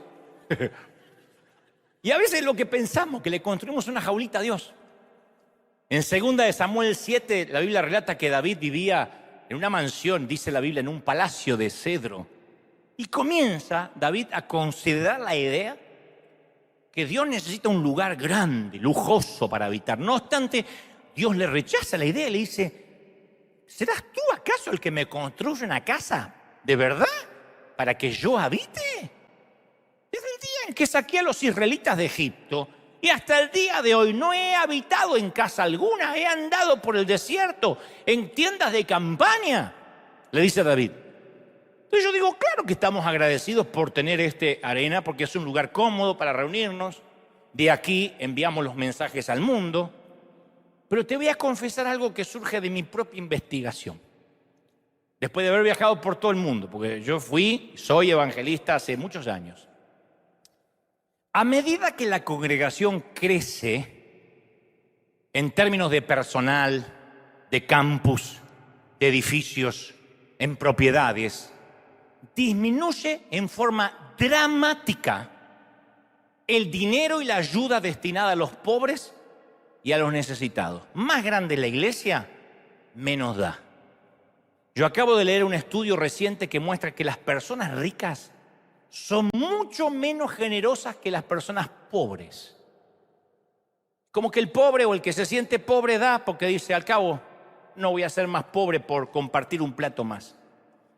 Y a veces lo que pensamos, que le construimos una jaulita a Dios. En 2 de Samuel 7, la Biblia relata que David vivía en una mansión, dice la Biblia, en un palacio de cedro. Y comienza David a considerar la idea que Dios necesita un lugar grande, lujoso para habitar. No obstante, Dios le rechaza la idea y le dice: ¿serás tú acaso el que me construye una casa de verdad para que yo habite? Desde el día en que saqué a los israelitas de Egipto y hasta el día de hoy no he habitado en casa alguna, he andado por el desierto en tiendas de campaña, le dice David. Entonces yo digo, claro que estamos agradecidos por tener este arena, porque es un lugar cómodo para reunirnos. De aquí enviamos los mensajes al mundo. Pero te voy a confesar algo que surge de mi propia investigación. Después de haber viajado por todo el mundo, porque yo soy evangelista hace muchos años. A medida que la congregación crece, en términos de personal, de campus, de edificios, en propiedades, disminuye en forma dramática el dinero y la ayuda destinada a los pobres y a los necesitados. Más grande la iglesia, menos da. Yo acabo de leer un estudio reciente que muestra que las personas ricas son mucho menos generosas que las personas pobres. Como que el pobre o el que se siente pobre da porque dice: al cabo, no voy a ser más pobre por compartir un plato más.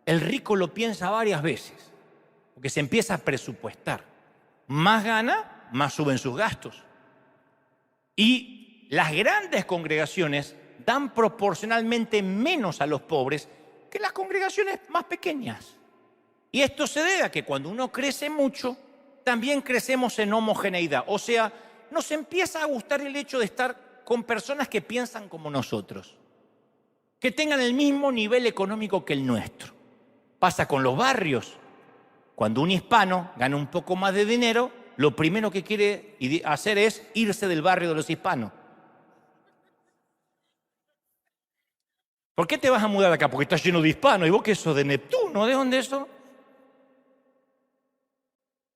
El rico lo piensa varias veces, porque se empieza a presupuestar. Más gana, más suben sus gastos. Y las grandes congregaciones dan proporcionalmente menos a los pobres que las congregaciones más pequeñas. Y esto se debe a que cuando uno crece mucho, también crecemos en homogeneidad. O sea, nos empieza a gustar el hecho de estar con personas que piensan como nosotros, que tengan el mismo nivel económico que el nuestro. Pasa con los barrios. Cuando un hispano gana un poco más de dinero, lo primero que quiere hacer es irse del barrio de los hispanos. ¿Por qué te vas a mudar acá? Porque estás lleno de hispanos. ¿Y vos qué sos, de Neptuno? ¿De dónde es eso?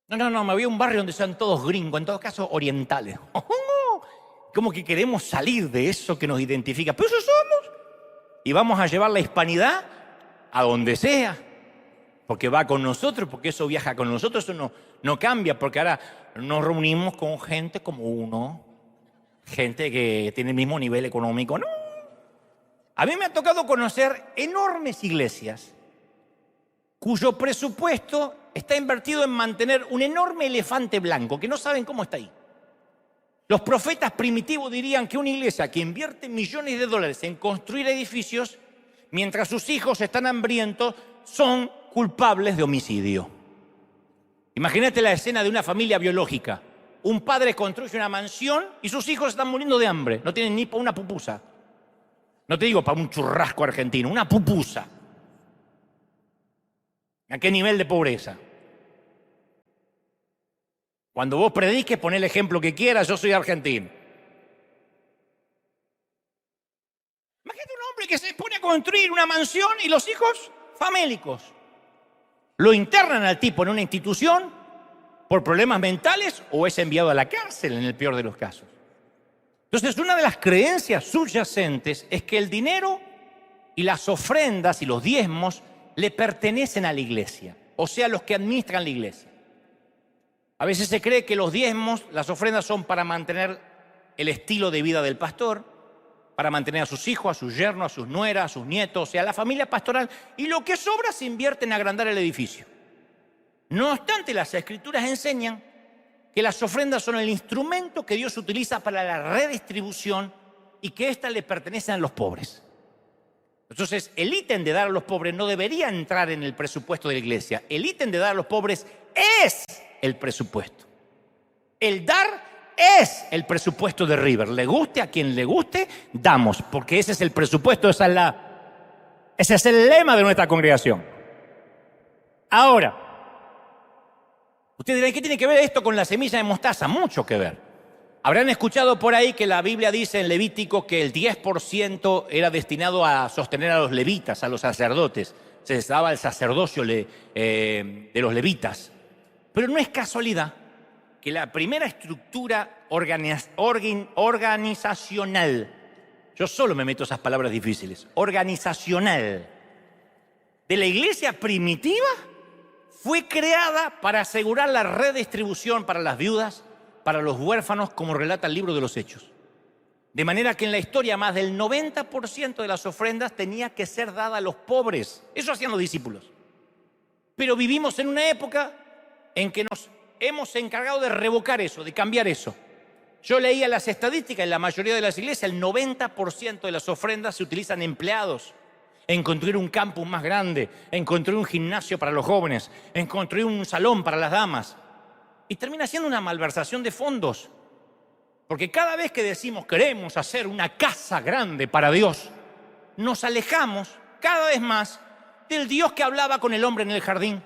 No, me voy a un barrio donde sean todos gringos, en todo caso orientales. Como que queremos salir de eso que nos identifica. Pero eso somos. Y vamos a llevar la hispanidad a donde sea. Porque va con nosotros, porque eso viaja con nosotros, eso no cambia, porque ahora nos reunimos con gente como uno, gente que tiene el mismo nivel económico. No. A mí me ha tocado conocer enormes iglesias cuyo presupuesto está invertido en mantener un enorme elefante blanco, que no saben cómo está ahí. Los profetas primitivos dirían que una iglesia que invierte millones de dólares en construir edificios, mientras sus hijos están hambrientos, son culpables de homicidio. Imagínate la escena de una familia biológica. Un padre construye una mansión y sus hijos están muriendo de hambre. No tienen ni para una pupusa. No te digo para un churrasco argentino, una pupusa. ¿A qué nivel de pobreza? Cuando vos prediques, poné el ejemplo que quieras, yo soy argentino. Imagínate un hombre que se pone a construir una mansión y los hijos famélicos. Lo internan al tipo en una institución por problemas mentales o es enviado a la cárcel en el peor de los casos. Entonces, una de las creencias subyacentes es que el dinero y las ofrendas y los diezmos le pertenecen a la iglesia, o sea, los que administran la iglesia. A veces se cree que los diezmos, las ofrendas son para mantener el estilo de vida del pastor, para mantener a sus hijos, a sus yernos, a sus nueras, a sus nietos, o sea, a la familia pastoral, y lo que sobra se invierte en agrandar el edificio. No obstante, las Escrituras enseñan que las ofrendas son el instrumento que Dios utiliza para la redistribución y que éstas le pertenecen a los pobres. Entonces, el ítem de dar a los pobres no debería entrar en el presupuesto de la iglesia. El ítem de dar a los pobres es el presupuesto. El dar es el presupuesto de River. Le guste a quien le guste, damos, porque ese es el presupuesto, ese es el lema de nuestra congregación. Ahora, ustedes dirán, ¿qué tiene que ver esto con la semilla de mostaza? Mucho que ver. Habrán escuchado por ahí que la Biblia dice en Levítico que el 10% era destinado a sostener a los levitas, a los sacerdotes. Se les daba el sacerdocio de los levitas. Pero no es casualidad que la primera estructura organizacional, yo solo me meto esas palabras difíciles, organizacional, de la iglesia primitiva, fue creada para asegurar la redistribución para las viudas, para los huérfanos, como relata el libro de los Hechos. De manera que en la historia más del 90% de las ofrendas tenía que ser dada a los pobres. Eso hacían los discípulos. Pero vivimos en una época en que nos hemos encargado de revocar eso, de cambiar eso. Yo leía las estadísticas, en la mayoría de las iglesias el 90% de las ofrendas se utilizan empleados, en construir un campus más grande, en construir un gimnasio para los jóvenes, en construir un salón para las damas. Y termina siendo una malversación de fondos. Porque cada vez que decimos queremos hacer una casa grande para Dios, nos alejamos cada vez más del Dios que hablaba con el hombre en el jardín,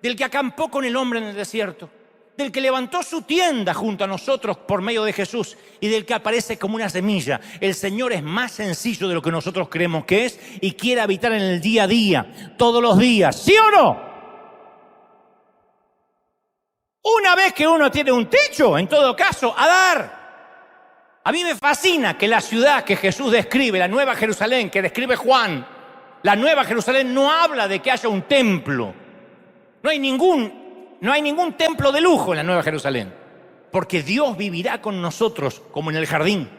del que acampó con el hombre en el desierto, del que levantó su tienda junto a nosotros por medio de Jesús y del que aparece como una semilla. El Señor es más sencillo de lo que nosotros creemos que es y quiere habitar en el día a día, todos los días. ¿Sí o no? Una vez que uno tiene un techo, en todo caso, a dar. A mí me fascina que la ciudad que Jesús describe, la Nueva Jerusalén, que describe Juan, la Nueva Jerusalén no habla de que haya un templo. No hay ningún templo de lujo en la Nueva Jerusalén, porque Dios vivirá con nosotros como en el jardín,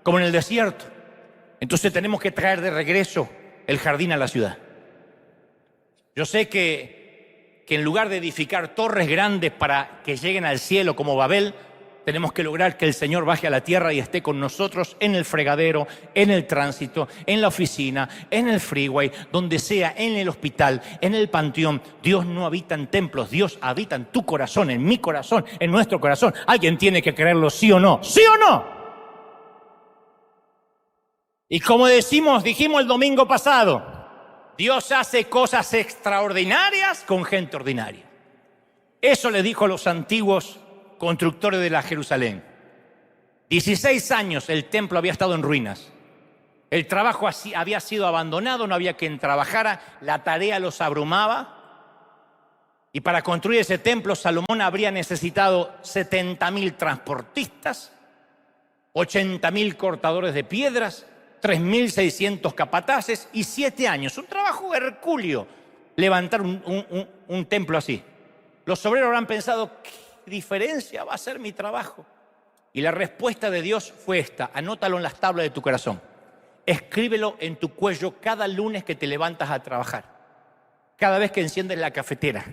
como en el desierto. Entonces tenemos que traer de regreso el jardín a la ciudad. Yo sé que en lugar de edificar torres grandes para que lleguen al cielo como Babel, tenemos que lograr que el Señor baje a la tierra y esté con nosotros en el fregadero, en el tránsito, en la oficina, en el freeway, donde sea, en el hospital, en el panteón. Dios no habita en templos, Dios habita en tu corazón, en mi corazón, en nuestro corazón. Alguien tiene que creerlo, ¿sí o no? ¿Sí o no? Y como dijimos el domingo pasado, Dios hace cosas extraordinarias con gente ordinaria. Eso le dijo a los antiguos constructores de la Jerusalén. 16 años el templo había estado en ruinas. El trabajo había sido abandonado, no había quien trabajara, la tarea los abrumaba. Y para construir ese templo, Salomón habría necesitado 70.000 transportistas, 80.000 cortadores de piedras, 3.600 capataces y 7 años. Un trabajo hercúleo levantar un templo así. Los obreros habrán pensado, ¿qué diferencia va a ser mi trabajo? Y la respuesta de Dios fue esta: anótalo en las tablas de tu corazón. Escríbelo en tu cuello cada lunes que te levantas a trabajar, cada vez que enciendes la cafetera,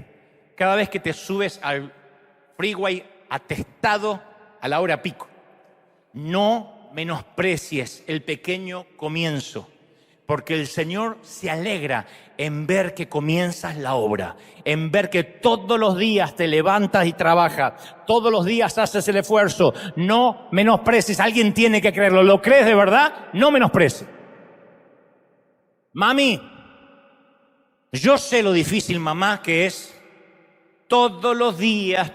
cada vez que te subes al freeway atestado a la hora pico. No menosprecies el pequeño comienzo, porque el Señor se alegra en ver que comienzas la obra, en ver que todos los días te levantas y trabajas, todos los días haces el esfuerzo. No menosprecies, alguien tiene que creerlo. ¿Lo crees de verdad? No menosprecies. Mami, yo sé lo difícil, mamá, que es todos los días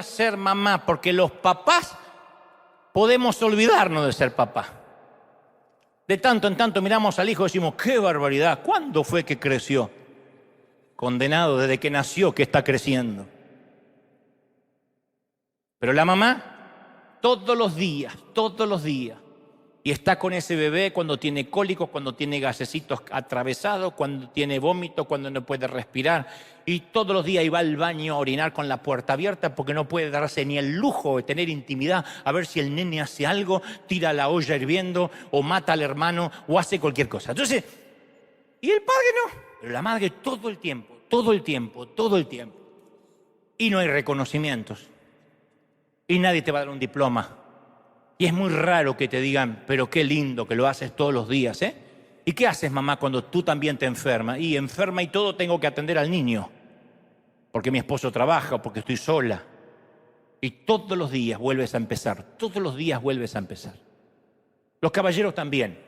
ser mamá, porque los papás podemos olvidarnos de ser papá. De tanto en tanto miramos al hijo y decimos, ¡qué barbaridad! ¿Cuándo fue que creció? Condenado desde que nació, que está creciendo. Pero la mamá, todos los días, y está con ese bebé cuando tiene cólicos, cuando tiene gasecitos atravesados, cuando tiene vómito, cuando no puede respirar. Y todos los días iba al baño a orinar con la puerta abierta porque no puede darse ni el lujo de tener intimidad, a ver si el nene hace algo, tira la olla hirviendo o mata al hermano o hace cualquier cosa. Entonces, y el padre no, pero la madre todo el tiempo. Y no hay reconocimientos. Y nadie te va a dar un diploma. Y es muy raro que te digan, pero qué lindo que lo haces todos los días, ¿eh? ¿Y qué haces, mamá, cuando tú también te enfermas? Y enferma y todo tengo que atender al niño. porque mi esposo trabaja o porque estoy sola. Y todos los días vuelves a empezar, todos los días vuelves a empezar. Los caballeros también,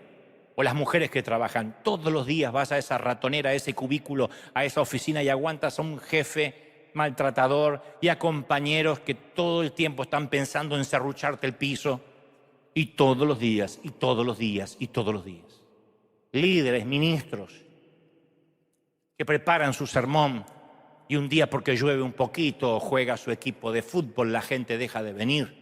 o las mujeres que trabajan, todos los días vas a esa ratonera, a ese cubículo, a esa oficina y aguantas a un jefe maltratador y a compañeros que todo el tiempo están pensando en serrucharte el piso. Y todos los días, y todos los días, y todos los días. Líderes, ministros, que preparan su sermón y un día porque llueve un poquito o juega su equipo de fútbol, la gente deja de venir.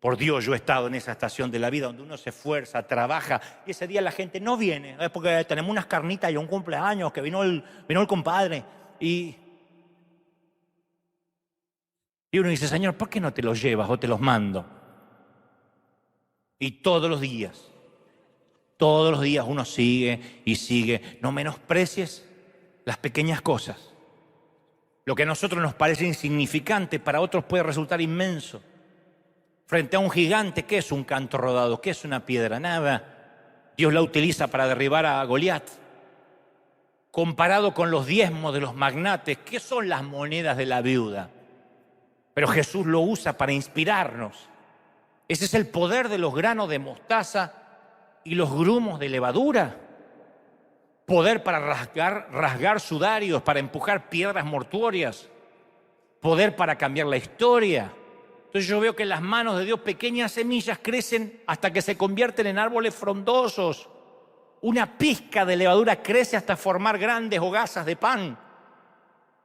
Por Dios, yo he estado en esa estación de la vida donde uno se esfuerza, trabaja y ese día la gente no viene. Es porque tenemos unas carnitas y un cumpleaños que vino el compadre. Y uno dice, Señor, ¿por qué no te los llevas o te los mando? Y todos los días uno sigue y sigue. No menosprecies las pequeñas cosas. Lo que a nosotros nos parece insignificante, para otros puede resultar inmenso. Frente a un gigante, ¿qué es un canto rodado? ¿Qué es una piedra? Nada. Dios la utiliza para derribar a Goliat. Comparado con los diezmos de los magnates, ¿qué son las monedas de la viuda? Pero Jesús lo usa para inspirarnos. Ese es el poder de los granos de mostaza y los grumos de levadura. Poder para rasgar sudarios, para empujar piedras mortuorias. Poder para cambiar la historia. Entonces yo veo que en las manos de Dios pequeñas semillas crecen hasta que se convierten en árboles frondosos. Una pizca de levadura crece hasta formar grandes hogazas de pan.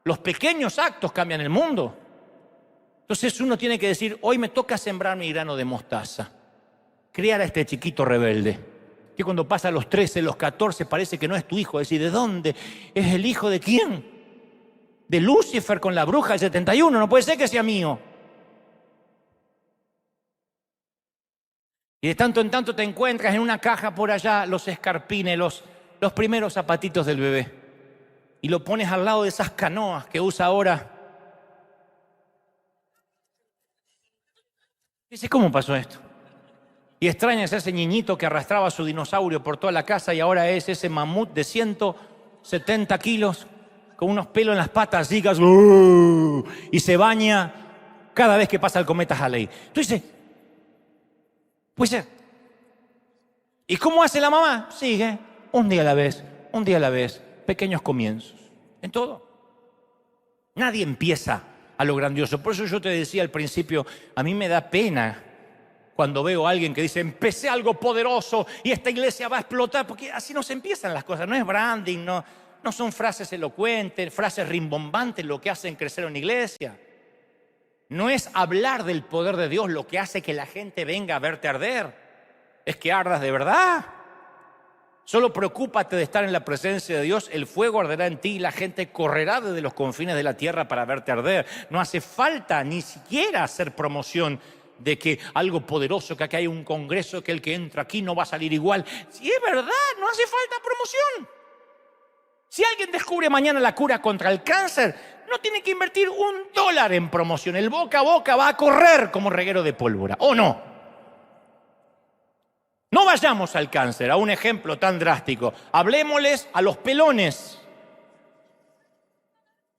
Los pequeños actos cambian el mundo. Entonces uno tiene que decir, hoy me toca sembrar mi grano de mostaza. Criar a este chiquito rebelde, que cuando pasa los 13, los 14, parece que no es tu hijo. Es decir, ¿de dónde? ¿Es el hijo de quién? De Lucifer con la bruja del 71, no puede ser que sea mío. Y de tanto en tanto te encuentras en una caja por allá los escarpines, los primeros zapatitos del bebé. Y lo pones al lado de esas canoas que usa ahora. Dice, ¿cómo pasó esto? Y extrañas a ese niñito que arrastraba su dinosaurio por toda la casa y ahora es ese mamut de 170 kilos con unos pelos en las patas, gigas, y se baña cada vez que pasa el cometa Halley. Entonces, pues, ¿y cómo hace la mamá? Sigue, un día a la vez, pequeños comienzos, en todo. Nadie empieza a lo grandioso. Por eso yo te decía al principio, a mí me da pena cuando veo a alguien que dice, empecé algo poderoso y esta iglesia va a explotar, porque así no se empiezan las cosas, no es branding, no son frases elocuentes, frases rimbombantes lo que hacen crecer una iglesia. No es hablar del poder de Dios lo que hace que la gente venga a verte arder, es que ardas de verdad. Solo preocúpate de estar en la presencia de Dios, el fuego arderá en ti y la gente correrá desde los confines de la tierra para verte arder. No hace falta ni siquiera hacer promoción de que algo poderoso, que aquí hay un congreso, que el que entra aquí no va a salir igual. Si es verdad, no hace falta promoción. Si alguien descubre mañana la cura contra el cáncer, no tiene que invertir $1 en promoción. El boca a boca va a correr como reguero de pólvora, ¿o no? No vayamos al cáncer, a un ejemplo tan drástico. Hablémosles a los pelones.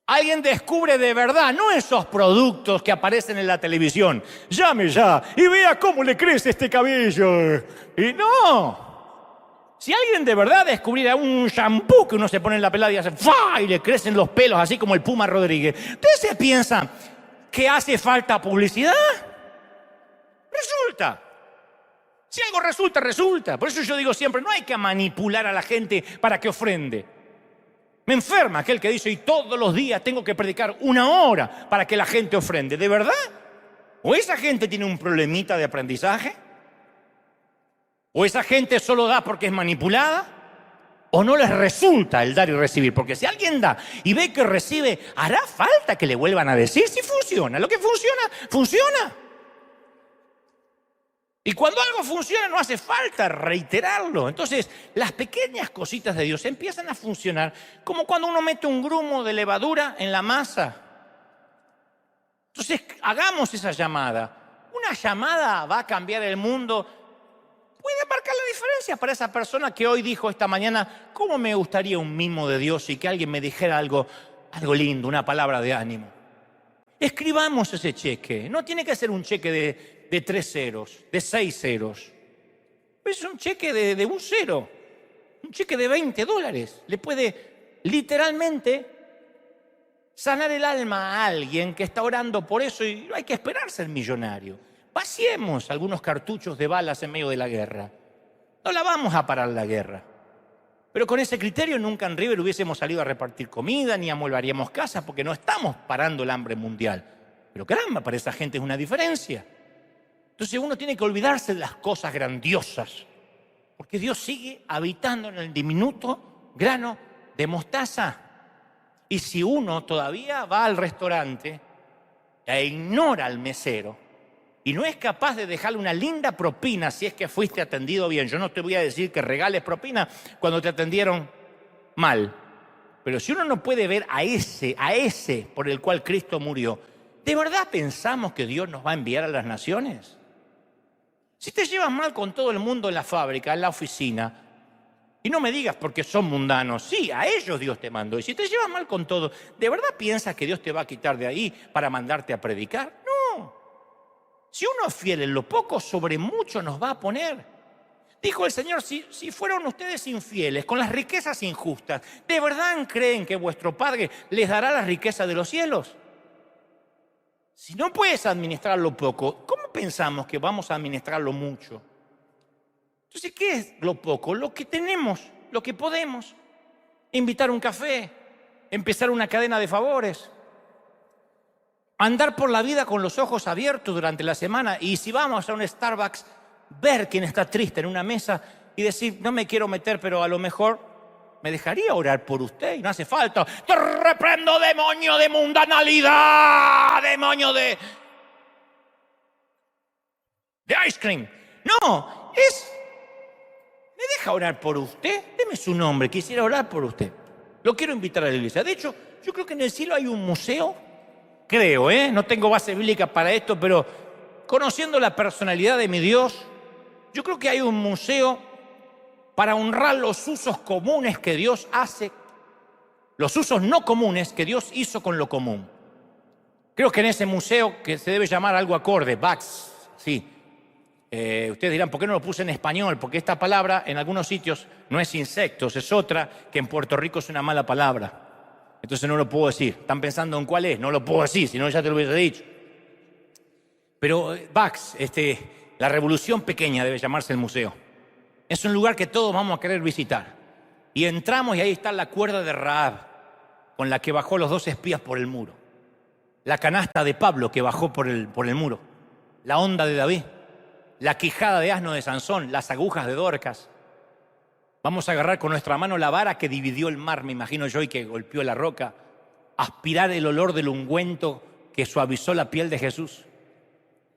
Alguien descubre de verdad, no esos productos que aparecen en la televisión. Llame ya y vea cómo le crece este cabello. Y no. Si alguien de verdad descubriera un shampoo que uno se pone en la pelada y hace ¡fa! Y le crecen los pelos así como el Puma Rodríguez. ¿Ustedes se piensan que hace falta publicidad? Resulta. Si algo resulta, resulta. Por eso yo digo siempre, no hay que manipular a la gente para que ofrende. Me enferma aquel que dice, y todos los días tengo que predicar 1 hora para que la gente ofrende. ¿De verdad? ¿O esa gente tiene un problemita de aprendizaje? ¿O esa gente solo da porque es manipulada? ¿O no les resulta el dar y recibir? Porque si alguien da y ve que recibe, ¿hará falta que le vuelvan a decir si funciona? Lo que funciona, funciona. Y cuando algo funciona no hace falta reiterarlo. Entonces, las pequeñas cositas de Dios empiezan a funcionar como cuando uno mete un grumo de levadura en la masa. Entonces, hagamos esa llamada. Una llamada va a cambiar el mundo. Puede marcar la diferencia para esa persona que hoy dijo esta mañana, ¿cómo me gustaría un mimo de Dios y que alguien me dijera algo Algo lindo, una palabra de ánimo. Escribamos ese cheque. No tiene que ser un cheque de 3 ceros, de 6 ceros. Es un cheque de un cero. Un cheque de $20. Le puede literalmente sanar el alma a alguien que está orando por eso y no hay que esperar ser millonario. Vaciemos algunos cartuchos de balas en medio de la guerra. No la vamos a parar la guerra. Pero con ese criterio nunca en River hubiésemos salido a repartir comida ni amolvaríamos casas porque no estamos parando el hambre mundial. Pero caramba, para esa gente es una diferencia. Entonces uno tiene que olvidarse de las cosas grandiosas porque Dios sigue habitando en el diminuto grano de mostaza. Y si uno todavía va al restaurante e ignora al mesero y no es capaz de dejarle una linda propina si es que fuiste atendido bien. Yo no te voy a decir que regales propina cuando te atendieron mal. Pero si uno no puede ver a ese por el cual Cristo murió, ¿de verdad pensamos que Dios nos va a enviar a las naciones? Si te llevas mal con todo el mundo en la fábrica, en la oficina, y no me digas porque son mundanos, sí, a ellos Dios te mandó. Y si te llevas mal con todo, ¿de verdad piensas que Dios te va a quitar de ahí para mandarte a predicar? No. Si uno es fiel en lo poco, sobre mucho nos va a poner. Dijo el Señor, si fueron ustedes infieles con las riquezas injustas, ¿de verdad creen que vuestro Padre les dará la riqueza de los cielos? Si no puedes administrar lo poco, ¿cómo pensamos que vamos a administrar lo mucho? Entonces, ¿qué es lo poco? Lo que tenemos, lo que podemos. Invitar un café, empezar una cadena de favores. Andar por la vida con los ojos abiertos durante la semana y si vamos a un Starbucks, ver quién está triste en una mesa y decir, no me quiero meter, pero a lo mejor me dejaría orar por usted y no hace falta. Te reprendo, demonio de mundanalidad, demonio de ice cream. No, ¿me deja orar por usted? Deme su nombre, quisiera orar por usted. Lo quiero invitar a la iglesia. De hecho, yo creo que en el cielo hay un museo. Creo, no tengo base bíblica para esto, pero conociendo la personalidad de mi Dios, yo creo que hay un museo para honrar los usos comunes que Dios hace, los usos no comunes que Dios hizo con lo común. Creo que en ese museo, que se debe llamar algo acorde, Bax, sí. Ustedes dirán, ¿por qué no lo puse en español? Porque esta palabra en algunos sitios no es insectos, es otra que en Puerto Rico es una mala palabra. Entonces no lo puedo decir. ¿Están pensando en cuál es? No lo puedo decir, si no ya te lo hubiese dicho. Pero Bax, la revolución pequeña debe llamarse el museo. Es un lugar que todos vamos a querer visitar. Y entramos y ahí está la cuerda de Rahab, con la que bajó los 2 espías por el muro. La canasta de Pablo que bajó por el muro. La onda de David. La quijada de asno de Sansón. Las agujas de Dorcas. Vamos a agarrar con nuestra mano la vara que dividió el mar, me imagino yo, y que golpeó la roca. Aspirar el olor del ungüento que suavizó la piel de Jesús.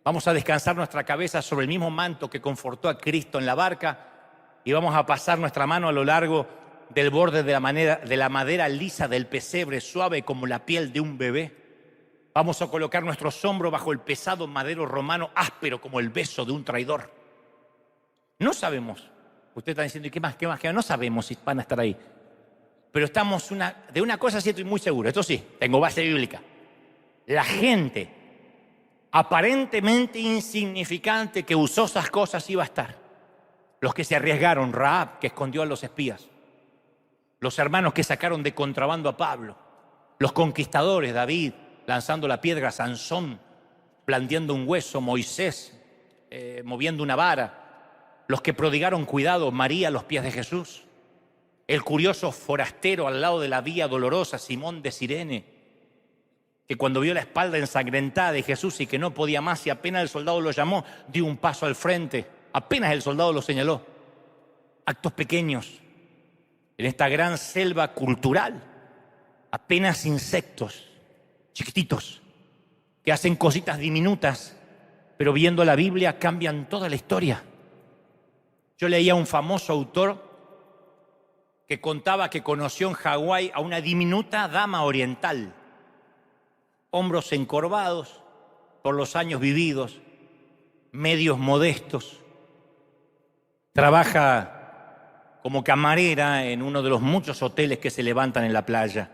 Vamos a descansar nuestra cabeza sobre el mismo manto que confortó a Cristo en la barca y vamos a pasar nuestra mano a lo largo del borde de la madera lisa del pesebre, suave como la piel de un bebé. Vamos a colocar nuestros hombros bajo el pesado madero romano, áspero como el beso de un traidor. No sabemos. Usted está diciendo, ¿y qué más? No sabemos si van a estar ahí. Pero estamos de una cosa sí estoy muy seguro. Esto sí, tengo base bíblica. La gente aparentemente insignificante que usó esas cosas iba a estar. Los que se arriesgaron, Rahab, que escondió a los espías. Los hermanos que sacaron de contrabando a Pablo. Los conquistadores, David, lanzando la piedra, Sansón, blandiendo un hueso, Moisés, moviendo una vara. Los que prodigaron cuidado, María a los pies de Jesús. El curioso forastero al lado de la vía dolorosa, Simón de Cirene, que cuando vio la espalda ensangrentada de Jesús y que no podía más y apenas el soldado lo llamó, dio un paso al frente, apenas el soldado lo señaló. Actos pequeños en esta gran selva cultural, apenas insectos chiquititos que hacen cositas diminutas, pero viendo la Biblia cambian toda la historia. Yo leía a un famoso autor que contaba que conoció en Hawái a una diminuta dama oriental, hombros encorvados por los años vividos, medios modestos. Trabaja como camarera en uno de los muchos hoteles que se levantan en la playa.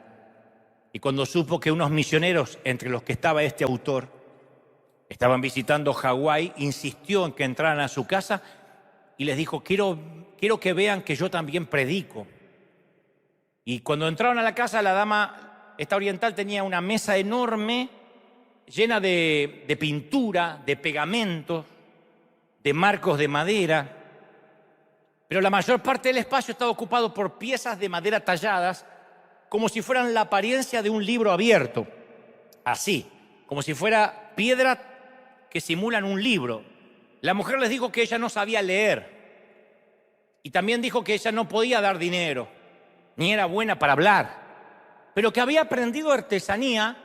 Y cuando supo que unos misioneros, entre los que estaba este autor, estaban visitando Hawái, insistió en que entraran a su casa y les dijo, quiero que vean que yo también predico. Y cuando entraron a la casa, la dama, esta oriental, tenía una mesa enorme, llena de pintura, de pegamentos, de marcos de madera, pero la mayor parte del espacio estaba ocupado por piezas de madera talladas, como si fueran la apariencia de un libro abierto, así, como si fuera piedra que simulan un libro. La mujer les dijo que ella no sabía leer y también dijo que ella no podía dar dinero, ni era buena para hablar, pero que había aprendido artesanía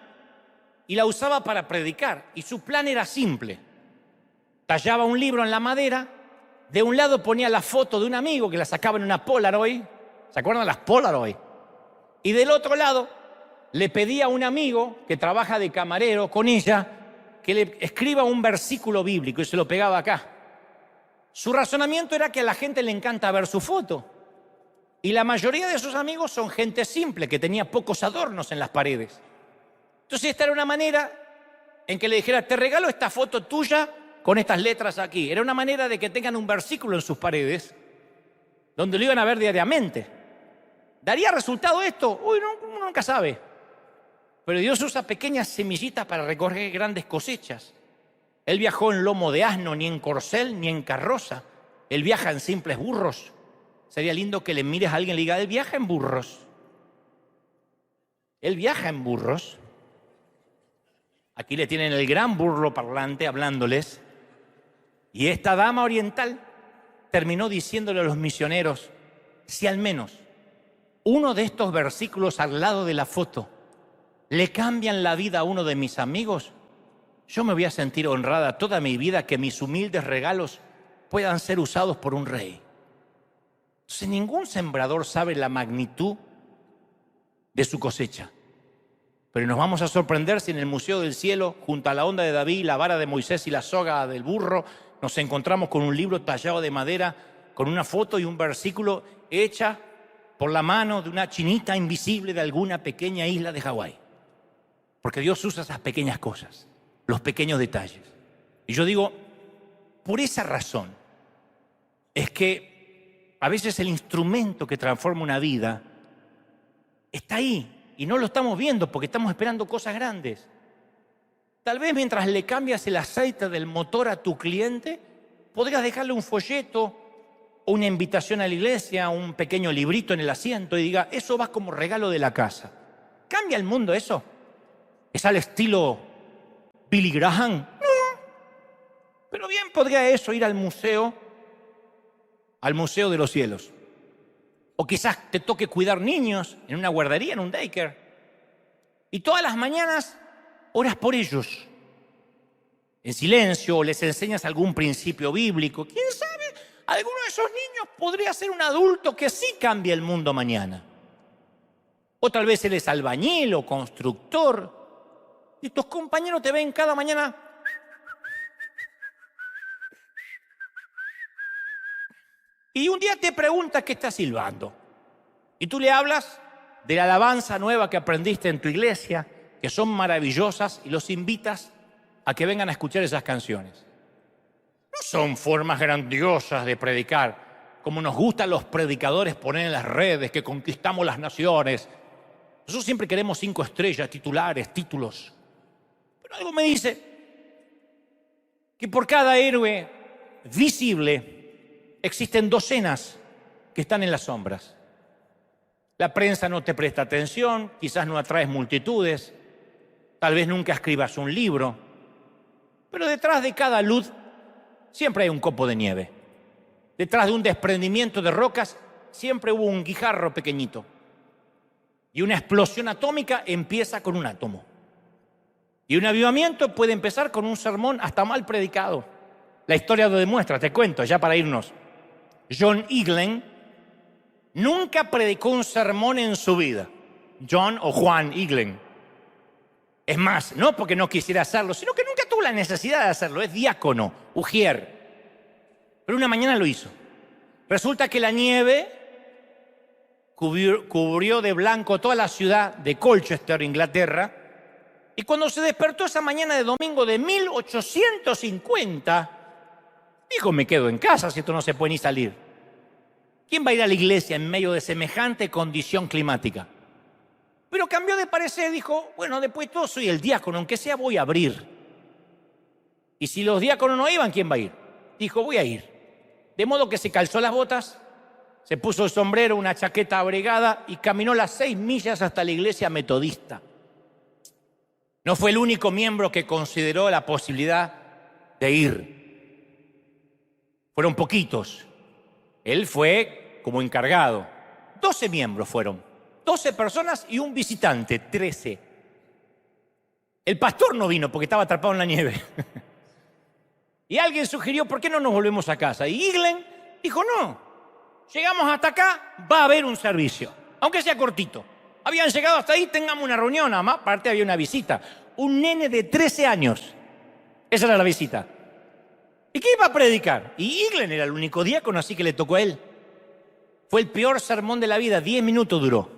y la usaba para predicar. Y su plan era simple. Tallaba un libro en la madera, de un lado ponía la foto de un amigo que la sacaba en una Polaroid, ¿se acuerdan de las Polaroid? Y del otro lado le pedía a un amigo que trabaja de camarero con ella que le escriba un versículo bíblico y se lo pegaba acá. Su razonamiento era que a la gente le encanta ver su foto. Y la mayoría de sus amigos son gente simple, que tenía pocos adornos en las paredes. Entonces esta era una manera en que le dijera, te regalo esta foto tuya con estas letras aquí. Era una manera de que tengan un versículo en sus paredes donde lo iban a ver diariamente. ¿Daría resultado esto? Uno nunca sabe. Pero Dios usa pequeñas semillitas para recoger grandes cosechas. Él viajó en lomo de asno, ni en corcel, ni en carroza. Él viaja en simples burros. Sería lindo que le mires a alguien y le diga, él viaja en burros. Él viaja en burros. Aquí le tienen el gran burro parlante hablándoles. Y esta dama oriental terminó diciéndole a los misioneros, si al menos uno de estos versículos al lado de la foto le cambian la vida a uno de mis amigos, yo me voy a sentir honrada toda mi vida que mis humildes regalos puedan ser usados por un rey. Entonces ningún sembrador sabe la magnitud de su cosecha. Pero nos vamos a sorprender si en el Museo del Cielo, junto a la onda de David, la vara de Moisés y la soga del burro, nos encontramos con un libro tallado de madera, con una foto y un versículo hecha por la mano de una chinita invisible de alguna pequeña isla de Hawái. Porque Dios usa esas pequeñas cosas, los pequeños detalles. Y yo digo, por esa razón, es que a veces el instrumento que transforma una vida está ahí y no lo estamos viendo porque estamos esperando cosas grandes. Tal vez mientras le cambias el aceite del motor a tu cliente, podrías dejarle un folleto o una invitación a la iglesia, un pequeño librito en el asiento y diga, eso va como regalo de la casa. ¿Cambia el mundo eso? ¿Es al estilo Billy Graham? No. Pero bien podría eso ir al museo de los cielos. O quizás te toque cuidar niños en una guardería, en un daycare. Y todas las mañanas oras por ellos. En silencio, o les enseñas algún principio bíblico. ¿Quién sabe? Alguno de esos niños podría ser un adulto que sí cambie el mundo mañana. O tal vez él es albañil o constructor. Y tus compañeros te ven cada mañana. Y un día te pregunta qué está silbando. Y tú le hablas de la alabanza nueva que aprendiste en tu iglesia, que son maravillosas, y los invitas a que vengan a escuchar esas canciones. No son formas grandiosas de predicar, como nos gustan los predicadores poner en las redes, que conquistamos las naciones. Nosotros siempre queremos 5 estrellas, titulares, títulos. Pero algo me dice que por cada héroe visible existen docenas que están en las sombras. La prensa no te presta atención, quizás no atraes multitudes, tal vez nunca escribas un libro, pero detrás de cada luz siempre hay un copo de nieve. Detrás de un desprendimiento de rocas siempre hubo un guijarro pequeñito. Y una explosión atómica empieza con un átomo. Y un avivamiento puede empezar con un sermón hasta mal predicado. La historia lo demuestra, te cuento, ya para irnos. John Eaglen nunca predicó un sermón en su vida. John o Juan Eaglen. Es más, no porque no quisiera hacerlo, sino que nunca tuvo la necesidad de hacerlo. Es diácono, ujier. Pero una mañana lo hizo. Resulta que la nieve cubrió de blanco toda la ciudad de Colchester, Inglaterra, y cuando se despertó esa mañana de domingo de 1850, dijo, me quedo en casa si esto no se puede ni salir. ¿Quién va a ir a la iglesia en medio de semejante condición climática? Pero cambió de parecer, dijo, bueno, después de todo soy el diácono, aunque sea voy a abrir. Y si los diáconos no iban, ¿quién va a ir? Dijo, voy a ir. De modo que se calzó las botas, se puso el sombrero, una chaqueta abrigada y caminó las 6 millas hasta la iglesia metodista. No fue el único miembro que consideró la posibilidad de ir. Fueron poquitos. Él fue como encargado. 12 miembros fueron. 12 personas y un visitante, 13. El pastor no vino porque estaba atrapado en la nieve. Y alguien sugirió, ¿por qué no nos volvemos a casa? Y Iglen dijo, no, llegamos hasta acá, va a haber un servicio, aunque sea cortito. Habían llegado hasta ahí, tengamos una reunión, nada más, aparte había una visita. Un nene de 13 años, esa era la visita. ¿Y qué iba a predicar? Y Iglen era el único diácono, así que le tocó a él. Fue el peor sermón de la vida, 10 minutos duró.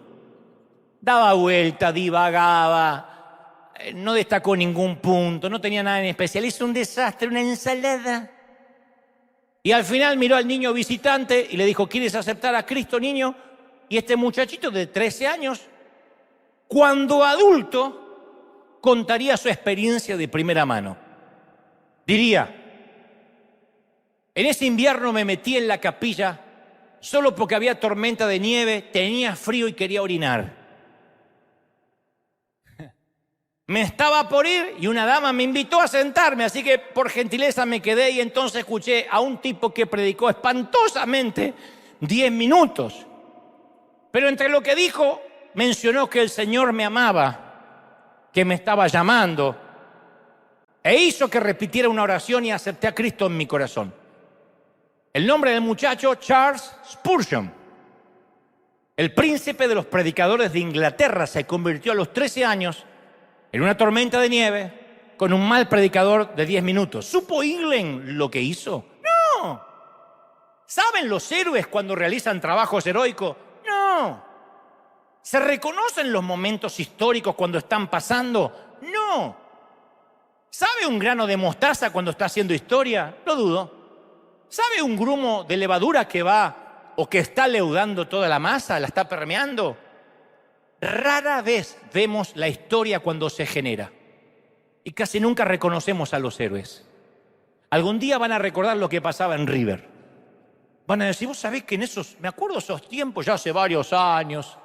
Daba vuelta, divagaba, no destacó ningún punto, no tenía nada en especial. Hizo un desastre, una ensalada. Y al final miró al niño visitante y le dijo, ¿quieres aceptar a Cristo, niño? Y este muchachito de 13 años, cuando adulto, contaría su experiencia de primera mano. Diría, en ese invierno me metí en la capilla solo porque había tormenta de nieve, tenía frío y quería orinar. Me estaba por ir y una dama me invitó a sentarme, así que por gentileza me quedé y entonces escuché a un tipo que predicó espantosamente 10 minutos. Pero entre lo que dijo, mencionó que el Señor me amaba, que me estaba llamando, e hizo que repitiera una oración y acepté a Cristo en mi corazón. El nombre del muchacho, Charles Spurgeon. El príncipe de los predicadores de Inglaterra se convirtió a los 13 años en una tormenta de nieve con un mal predicador de 10 minutos. ¿Supo Iglen lo que hizo? No. ¿Saben los héroes cuando realizan trabajos heroicos? No. ¿Se reconocen los momentos históricos cuando están pasando? No. ¿Sabe un grano de mostaza cuando está haciendo historia? Lo dudo. ¿Sabe un grumo de levadura que va o que está leudando toda la masa, la está permeando? Rara vez vemos la historia cuando se genera y casi nunca reconocemos a los héroes. Algún día van a recordar lo que pasaba en River. Van a decir, vos sabés que en esos, me acuerdo esos tiempos, ya hace varios años,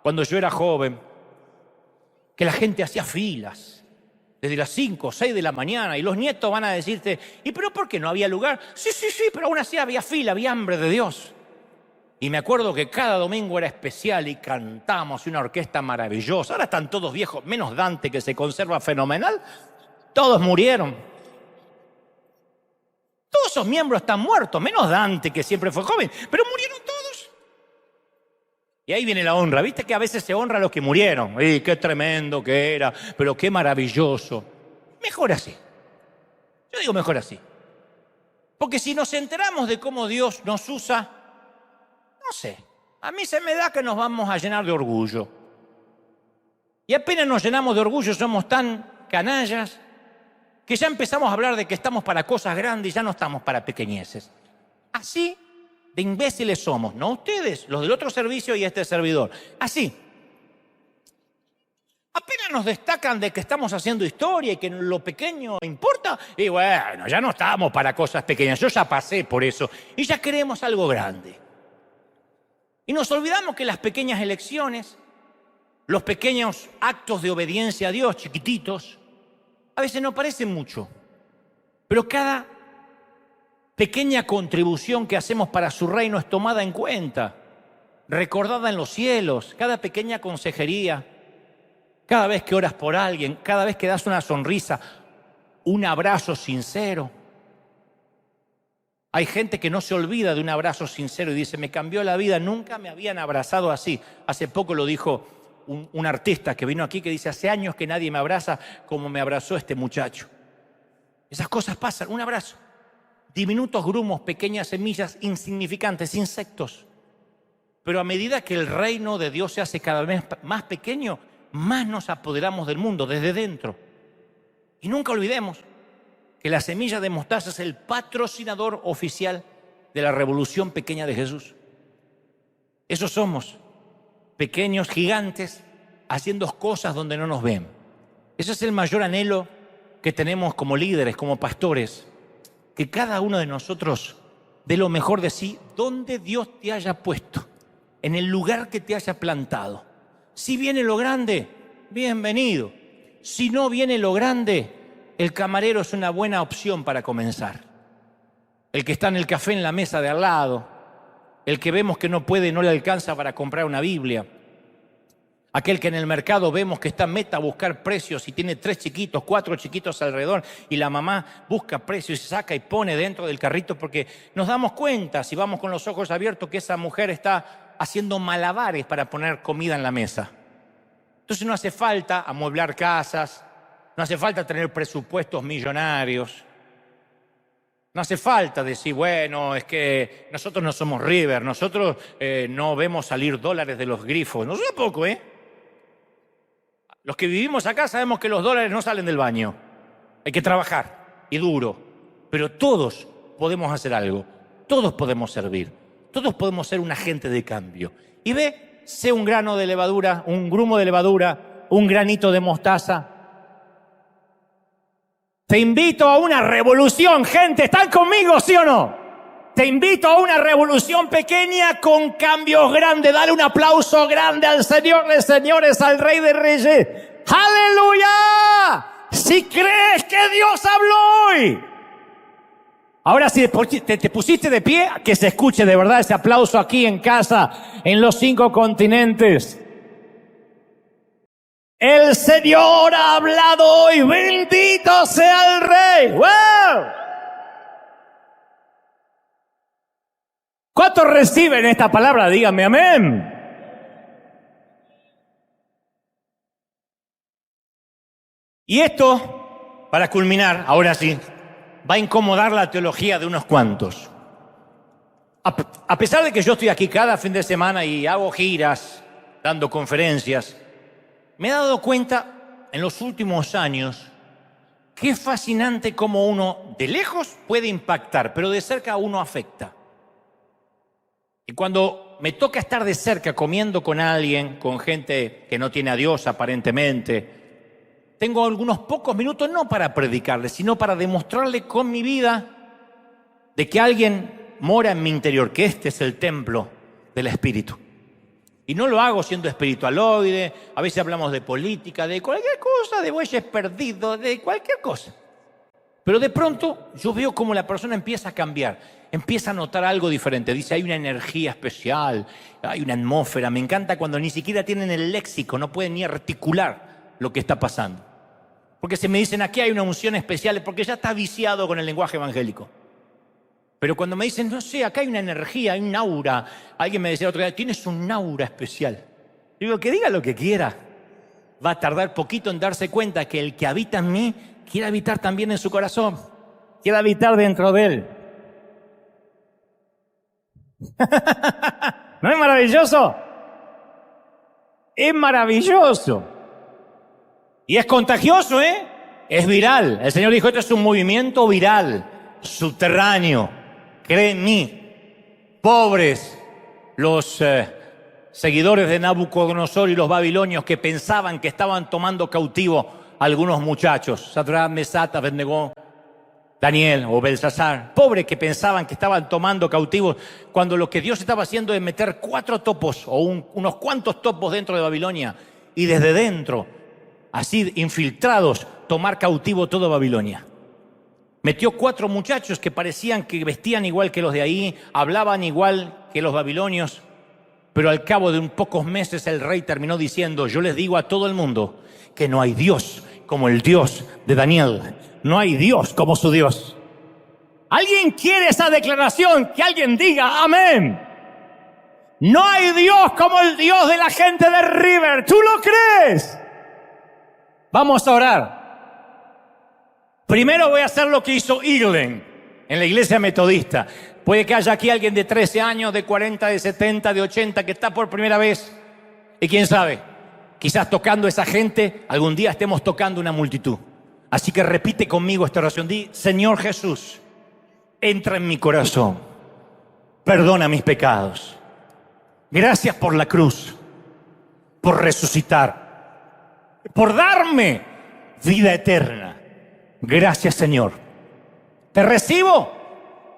cuando yo era joven, que la gente hacía filas desde las 5 o 6 de la mañana y los nietos van a decirte, ¿y pero por qué no había lugar? Sí, pero aún así había fila, había hambre de Dios. Y me acuerdo que cada domingo era especial y cantamos una orquesta maravillosa. Ahora están todos viejos, menos Dante, que se conserva fenomenal. Todos murieron. Todos esos miembros están muertos, menos Dante, que siempre fue joven. Pero murieron todos. Y ahí viene la honra. ¿Viste que a veces se honra a los que murieron? ¡Y qué tremendo que era! Pero qué maravilloso. Mejor así. Yo digo mejor así. Porque si nos enteramos de cómo Dios nos usa, no sé, a mí se me da que nos vamos a llenar de orgullo. Y apenas nos llenamos de orgullo, somos tan canallas que ya empezamos a hablar de que estamos para cosas grandes y ya no estamos para pequeñeces. Así de imbéciles somos, no ustedes, los del otro servicio y este servidor. Así. Apenas nos destacan de que estamos haciendo historia y que lo pequeño importa, y bueno, ya no estamos para cosas pequeñas. Yo ya pasé por eso y ya queremos algo grande. Y nos olvidamos que las pequeñas elecciones, los pequeños actos de obediencia a Dios, chiquititos, a veces no parecen mucho. Pero cada pequeña contribución que hacemos para su reino es tomada en cuenta, recordada en los cielos. Cada pequeña consejería, cada vez que oras por alguien, cada vez que das una sonrisa, un abrazo sincero. Hay gente que no se olvida de un abrazo sincero y dice, me cambió la vida, nunca me habían abrazado así. Hace poco lo dijo un artista que vino aquí que dice, hace años que nadie me abraza como me abrazó este muchacho. Esas cosas pasan, un abrazo. Diminutos grumos, pequeñas semillas insignificantes, insectos. Pero a medida que el reino de Dios se hace cada vez más pequeño, más nos apoderamos del mundo desde dentro. Y nunca olvidemos que la semilla de mostaza es el patrocinador oficial de la revolución pequeña de Jesús. Eso somos, pequeños gigantes haciendo cosas donde no nos ven. Ese es el mayor anhelo que tenemos como líderes, como pastores, que cada uno de nosotros dé lo mejor de sí donde Dios te haya puesto, en el lugar que te haya plantado. Si viene lo grande, bienvenido. Si no viene lo grande, el camarero es una buena opción para comenzar. El que está en el café en la mesa de al lado, el que vemos que no puede, no le alcanza para comprar una Biblia, aquel que en el mercado vemos que está meta a buscar precios y tiene 3 chiquitos, 4 chiquitos alrededor y la mamá busca precios y saca y pone dentro del carrito porque nos damos cuenta, si vamos con los ojos abiertos, que esa mujer está haciendo malabares para poner comida en la mesa. Entonces no hace falta amueblar casas, no hace falta tener presupuestos millonarios, no hace falta decir, bueno, es que nosotros no somos River, nosotros no vemos salir dólares de los grifos. Nosotros tampoco, Los que vivimos acá sabemos que los dólares no salen del baño. Hay que trabajar, y duro. Pero todos podemos hacer algo, todos podemos servir, todos podemos ser un agente de cambio. Y sé un grano de levadura, un grumo de levadura, un granito de mostaza. Te invito a una revolución, gente. ¿Están conmigo, sí o no? Te invito a una revolución pequeña con cambios grandes. Dale un aplauso grande al Señor de señores, al Rey de reyes. ¡Aleluya! Si crees que Dios habló hoy. Ahora si te pusiste de pie, que se escuche de verdad ese aplauso aquí en casa, en los 5 continentes. El Señor ha hablado hoy. Bendito sea el Rey. ¡Wow! ¿Cuántos reciben esta palabra? Díganme amén. Y esto, para culminar, ahora sí, va a incomodar la teología de unos cuantos. A pesar de que yo estoy aquí cada fin de semana y hago giras, dando conferencias, me he dado cuenta en los últimos años que es fascinante cómo uno de lejos puede impactar, pero de cerca uno afecta. Y cuando me toca estar de cerca comiendo con alguien, con gente que no tiene a Dios aparentemente, tengo algunos pocos minutos no para predicarle, sino para demostrarle con mi vida de que alguien mora en mi interior, que este es el templo del Espíritu. Y no lo hago siendo espiritualoide, a veces hablamos de política, de cualquier cosa, de bueyes perdidos, de cualquier cosa. Pero de pronto yo veo cómo la persona empieza a cambiar, empieza a notar algo diferente. Dice, hay una energía especial, hay una atmósfera. Me encanta cuando ni siquiera tienen el léxico, no pueden ni articular lo que está pasando. Porque se me dicen, aquí hay una unción especial, porque ya está viciado con el lenguaje evangélico. Pero cuando me dicen, no sé, acá hay una energía, hay un aura. Alguien me decía otro día, tienes un aura especial. Digo, que diga lo que quiera. Va a tardar poquito en darse cuenta que el que habita en mí quiere habitar también en su corazón. Quiere habitar dentro de él. ¿No es maravilloso? Es maravilloso. Y es contagioso, Es viral. El Señor dijo, esto es un movimiento viral, subterráneo. Cree en mí. Pobres los seguidores de Nabucodonosor y los babilonios que pensaban que estaban tomando cautivo a algunos muchachos. Sadrach, Mesach, Abednego, Daniel o Belsasar. Pobres que pensaban que estaban tomando cautivos cuando lo que Dios estaba haciendo es meter 4 topos o unos cuantos topos dentro de Babilonia y desde dentro, así infiltrados, tomar cautivo toda Babilonia. Metió 4 muchachos que parecían que vestían igual que los de ahí, hablaban igual que los babilonios, pero al cabo de pocos meses el rey terminó diciendo, yo les digo a todo el mundo que no hay Dios como el Dios de Daniel, no hay Dios como su Dios. ¿Alguien quiere esa declaración? Que alguien diga amén. No hay Dios como el Dios de la gente de River. ¿Tú lo crees? Vamos a orar. Primero voy a hacer lo que hizo Eaglen. en la iglesia metodista. Puede que haya aquí alguien de 13 años, de 40, de 70, de 80, que está por primera vez. Y quién sabe, quizás tocando a esa gente, algún día estemos tocando una multitud. Así que repite conmigo esta oración. Di: Señor Jesús, entra en mi corazón. Perdona mis pecados. Gracias por la cruz, por resucitar, por darme vida eterna. Gracias, Señor. Te recibo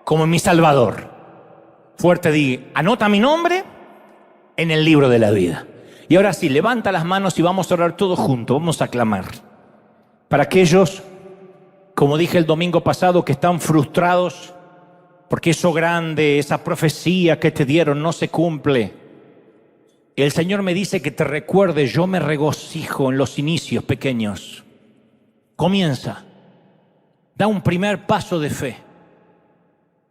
como mi Salvador. Fuerte di: anota mi nombre en el libro de la vida. Y ahora sí, levanta las manos y vamos a orar todos juntos. Vamos a clamar. Para aquellos, como dije el domingo pasado, que están frustrados porque eso grande, esa profecía que te dieron no se cumple. El Señor me dice que te recuerde: yo me regocijo en los inicios pequeños. Comienza. Da un primer paso de fe.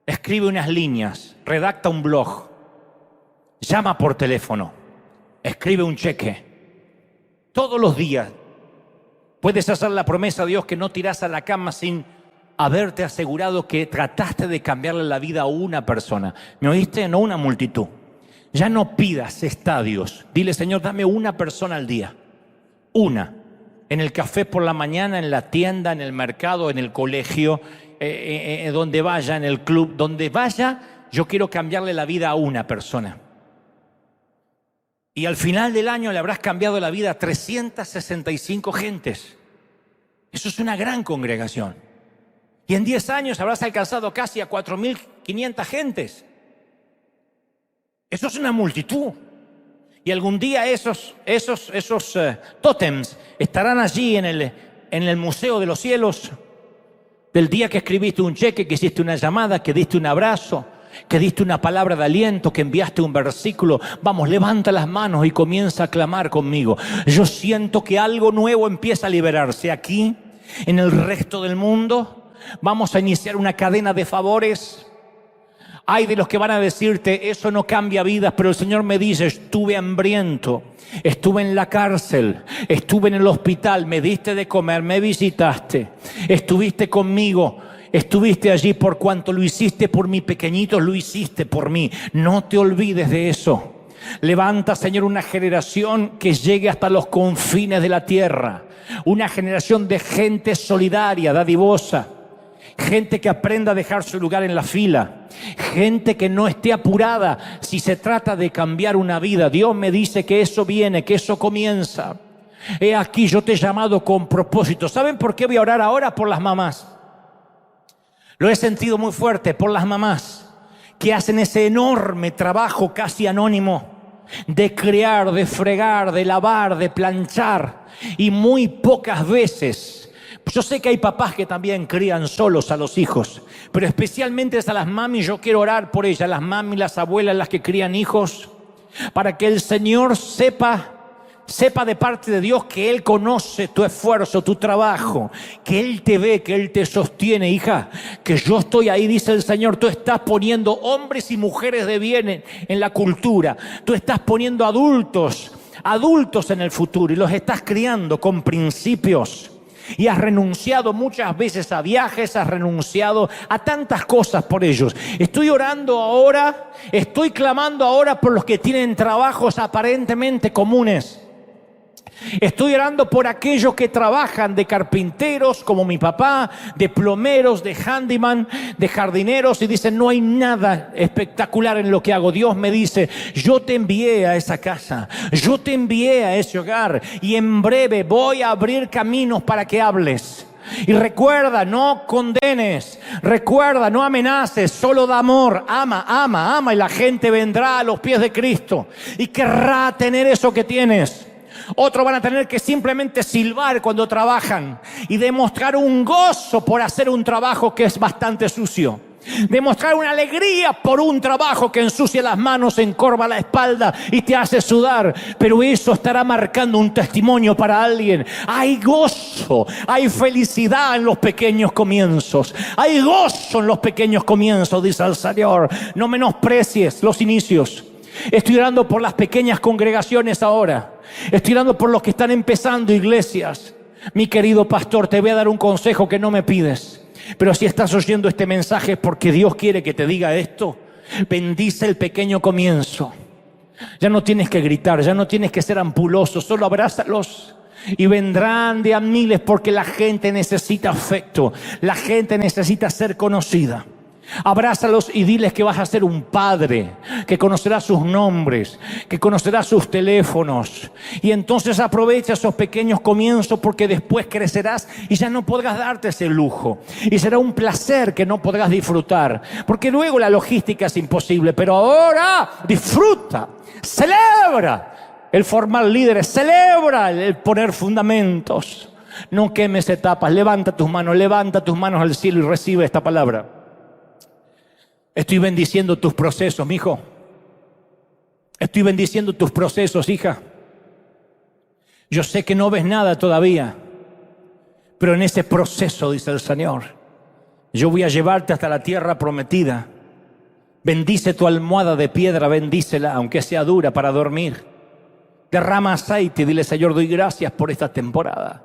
Escribe unas líneas, redacta un blog, llama por teléfono, escribe un cheque. Todos los días puedes hacer la promesa a Dios que no tirás a la cama sin haberte asegurado que trataste de cambiarle la vida a una persona. ¿Me oíste? No una multitud. Ya no pidas estadios. Dile: Señor, dame una persona al día. Una. En el café por la mañana, en la tienda, en el mercado, en el colegio, donde vaya, en el club, donde vaya, yo quiero cambiarle la vida a una persona. Y al final del año le habrás cambiado la vida a 365 gentes. Eso es una gran congregación. Y en 10 años habrás alcanzado casi a 4.500 gentes. Eso es una multitud. Y algún día esos tótems estarán allí en el Museo de los Cielos, del día que escribiste un cheque, que hiciste una llamada, que diste un abrazo, que diste una palabra de aliento, que enviaste un versículo. Vamos, levanta las manos y comienza a clamar conmigo. Yo siento que algo nuevo empieza a liberarse aquí, en el resto del mundo. Vamos a iniciar una cadena de favores. Hay de los que van a decirte: eso no cambia vidas, pero el Señor me dice: estuve hambriento, estuve en la cárcel, estuve en el hospital, me diste de comer, me visitaste, estuviste conmigo, estuviste allí. Por cuanto lo hiciste por mi pequeñito, lo hiciste por mí. No te olvides de eso. Levanta, Señor, una generación que llegue hasta los confines de la tierra, una generación de gente solidaria, dadivosa. Gente que aprenda a dejar su lugar en la fila. Gente que no esté apurada si se trata de cambiar una vida. Dios me dice que eso viene, que eso comienza. He aquí, yo te he llamado con propósito. ¿Saben por qué voy a orar ahora? Por las mamás. Lo he sentido muy fuerte, por las mamás que hacen ese enorme trabajo casi anónimo de crear, de fregar, de lavar, de planchar. Y muy pocas veces... Yo sé que hay papás que también crían solos a los hijos, pero especialmente a las mamis. Yo quiero orar por ellas, las mamis, las abuelas, las que crían hijos, para que el Señor sepa de parte de Dios que Él conoce tu esfuerzo, tu trabajo, que Él te ve, que Él te sostiene. Hija, que yo estoy ahí, dice el Señor. Tú estás poniendo hombres y mujeres de bien en la cultura. Tú estás poniendo adultos en el futuro y los estás criando con principios. Y has renunciado muchas veces a viajes, has renunciado a tantas cosas por ellos. Estoy orando ahora, estoy clamando ahora por los que tienen trabajos aparentemente comunes. Estoy orando por aquellos que trabajan de carpinteros, como mi papá, de plomeros, de handyman, de jardineros, y dicen: no hay nada espectacular en lo que hago. Dios me dice: yo te envié a esa casa, yo te envié a ese hogar, y en breve voy a abrir caminos para que hables. Y recuerda, no condenes, recuerda, no amenaces, solo da amor. Ama, y la gente vendrá a los pies de Cristo y querrá tener eso que tienes. Otros van a tener que simplemente silbar cuando trabajan y demostrar un gozo por hacer un trabajo que es bastante sucio. Demostrar una alegría por un trabajo que ensucia las manos, encorva la espalda y te hace sudar. Pero eso estará marcando un testimonio para alguien. Hay gozo, hay felicidad en los pequeños comienzos. Hay gozo en los pequeños comienzos, dice el Señor. No menosprecies los inicios. Estoy orando por las pequeñas congregaciones ahora. Estoy orando por los que están empezando iglesias. Mi querido pastor, te voy a dar un consejo que no me pides. Pero si estás oyendo este mensaje es porque Dios quiere que te diga esto. Bendice el pequeño comienzo. Ya no tienes que gritar, ya no tienes que ser ampuloso, solo abrázalos. Y vendrán de a miles porque la gente necesita afecto, la gente necesita ser conocida. Abrázalos y diles que vas a ser un padre, que conocerás sus nombres, que conocerás sus teléfonos. Y entonces aprovecha esos pequeños comienzos porque después crecerás y ya no podrás darte ese lujo. Y será un placer que no podrás disfrutar, porque luego la logística es imposible. Pero ahora disfruta, celebra el formar líderes, celebra el poner fundamentos. No quemes etapas, levanta tus manos al cielo y recibe esta palabra. Estoy bendiciendo tus procesos, mi hijo. Estoy bendiciendo tus procesos, hija. Yo sé que no ves nada todavía, pero en ese proceso, dice el Señor, yo voy a llevarte hasta la tierra prometida. Bendice tu almohada de piedra, bendícela, aunque sea dura, para dormir. Derrama aceite y dile: Señor, doy gracias por esta temporada.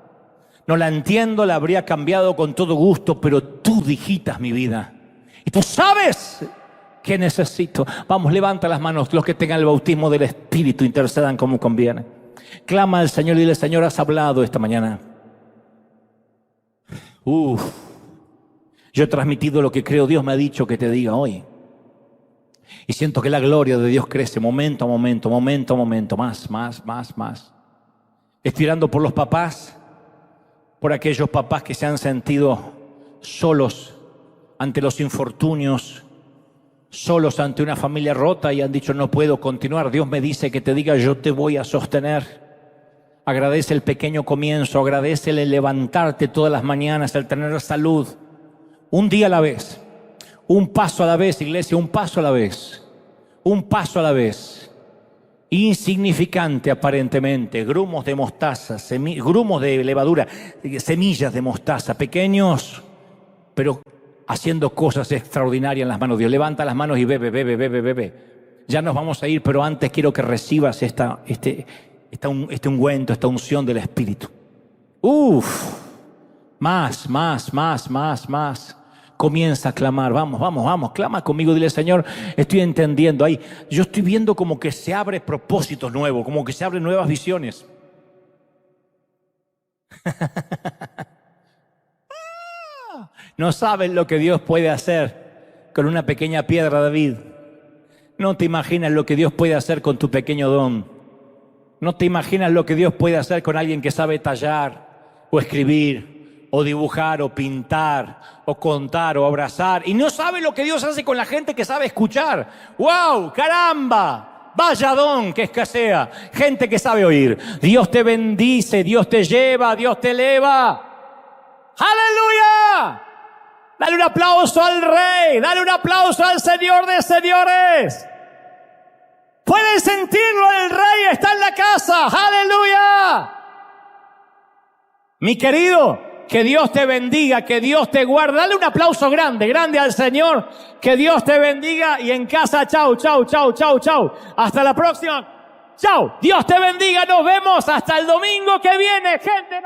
No la entiendo, la habría cambiado con todo gusto, pero tú digitas mi vida. Y tú sabes que necesito. Vamos, levanta las manos. Los que tengan el bautismo del Espíritu, intercedan como conviene. Clama al Señor y dile: Señor, has hablado esta mañana. Yo he transmitido lo que creo Dios me ha dicho que te diga hoy. Y siento que la gloria de Dios crece momento a momento, momento a momento, más. Estoy orando por los papás, por aquellos papás que se han sentido solos ante los infortunios, solos ante una familia rota y han dicho: no puedo continuar. Dios me dice que te diga: yo te voy a sostener. Agradece el pequeño comienzo, agradece el levantarte todas las mañanas, el tener salud. Un día a la vez, un paso a la vez, iglesia, un paso a la vez. Un paso a la vez. Insignificante aparentemente, grumos de mostaza, grumos de levadura, semillas de mostaza, pequeños, pero haciendo cosas extraordinarias en las manos de Dios. Levanta las manos y bebe. Ya nos vamos a ir, pero antes quiero que recibas este ungüento, esta unción del Espíritu. Más. Comienza a clamar. Vamos, clama conmigo. Dile: Señor, estoy entendiendo ahí. Yo estoy viendo como que se abre propósitos nuevos, como que se abren nuevas visiones. No sabes lo que Dios puede hacer con una pequeña piedra, David. No te imaginas lo que Dios puede hacer con tu pequeño don. No te imaginas lo que Dios puede hacer con alguien que sabe tallar o escribir o dibujar o pintar o contar o abrazar. Y no sabe lo que Dios hace con la gente que sabe escuchar. ¡Wow! ¡Caramba! Vaya don que escasea. Gente que sabe oír. Dios te bendice, Dios te lleva, Dios te eleva. ¡Aleluya! Dale un aplauso al Rey, dale un aplauso al Señor de señores. Pueden sentirlo, el Rey está en la casa. ¡Aleluya! Mi querido, que Dios te bendiga, que Dios te guarde. Dale un aplauso grande al Señor. Que Dios te bendiga y en casa, chau. Hasta la próxima. Chau. Dios te bendiga. Nos vemos hasta el domingo que viene, gente.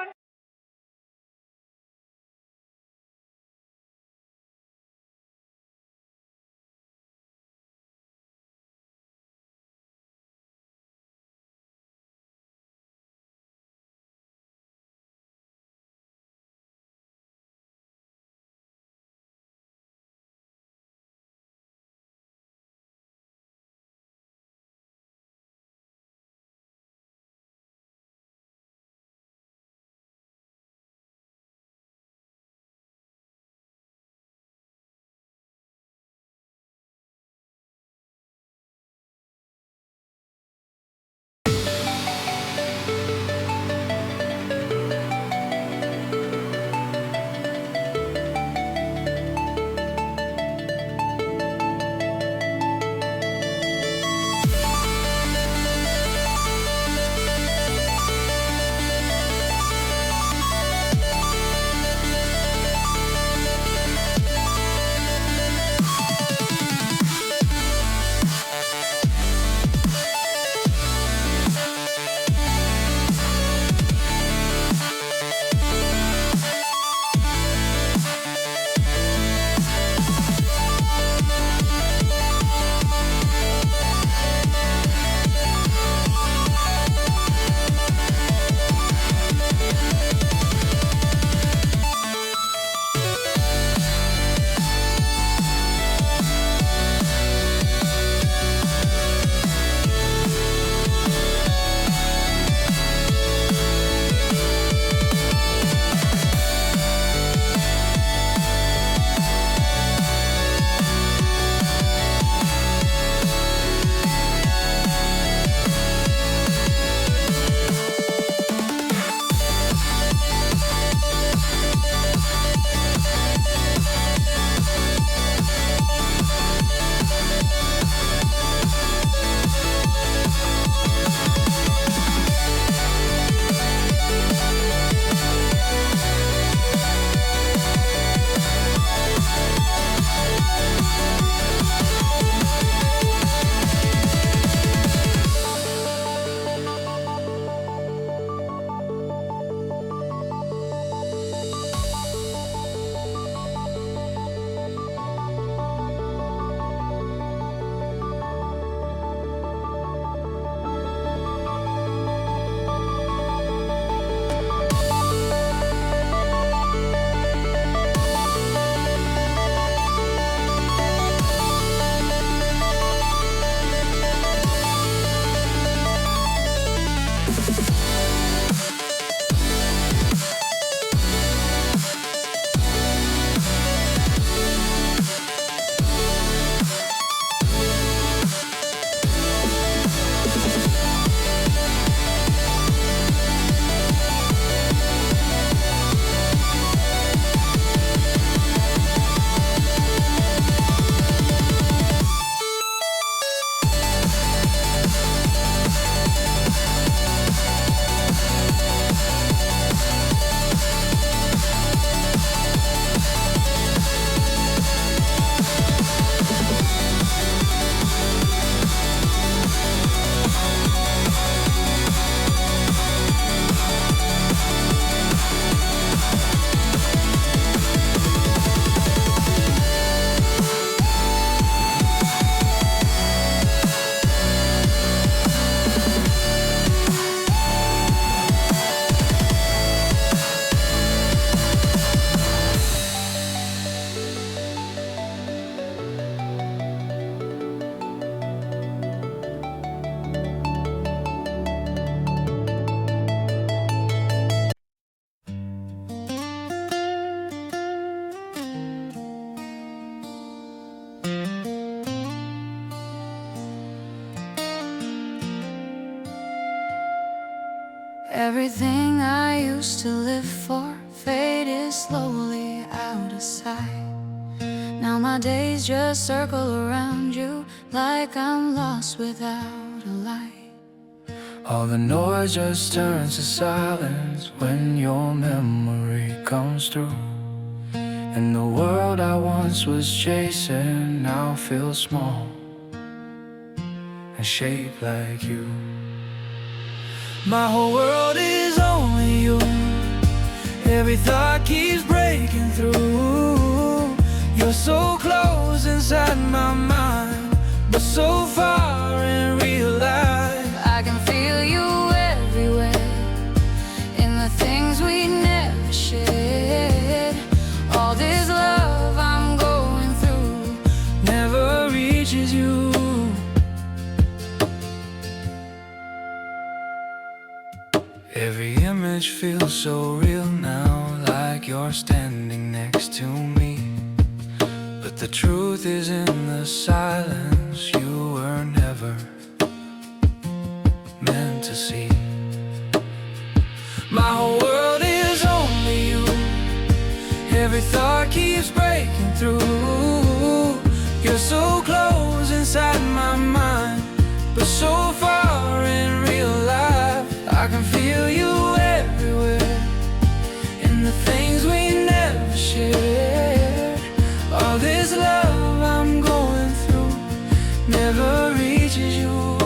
Everything I used to live for faded slowly out of sight. Now my days just circle around you like I'm lost without a light. All the noise just turns to silence when your memory comes through. And the world I once was chasing now feels small and shaped like you. My whole world is only you. Every thought keeps breaking through. You're so close inside my mind, but so far in real life. I can feel you everywhere, in the things we never shared. All this love I'm going through never reaches you. Every image feels so real now, like you're standing next to me. But the truth is in the silence, you were never meant to see. My whole world is only you. Every thought keeps breaking through. You're so close inside my mind, but so far in real life. I can feel you everywhere, in the things we never shared. All this love I'm going through never reaches you.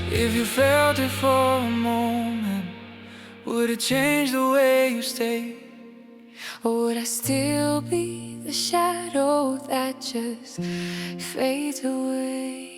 If you felt it for a moment, would it change the way you stay? Or would I still be the shadow that just fades away?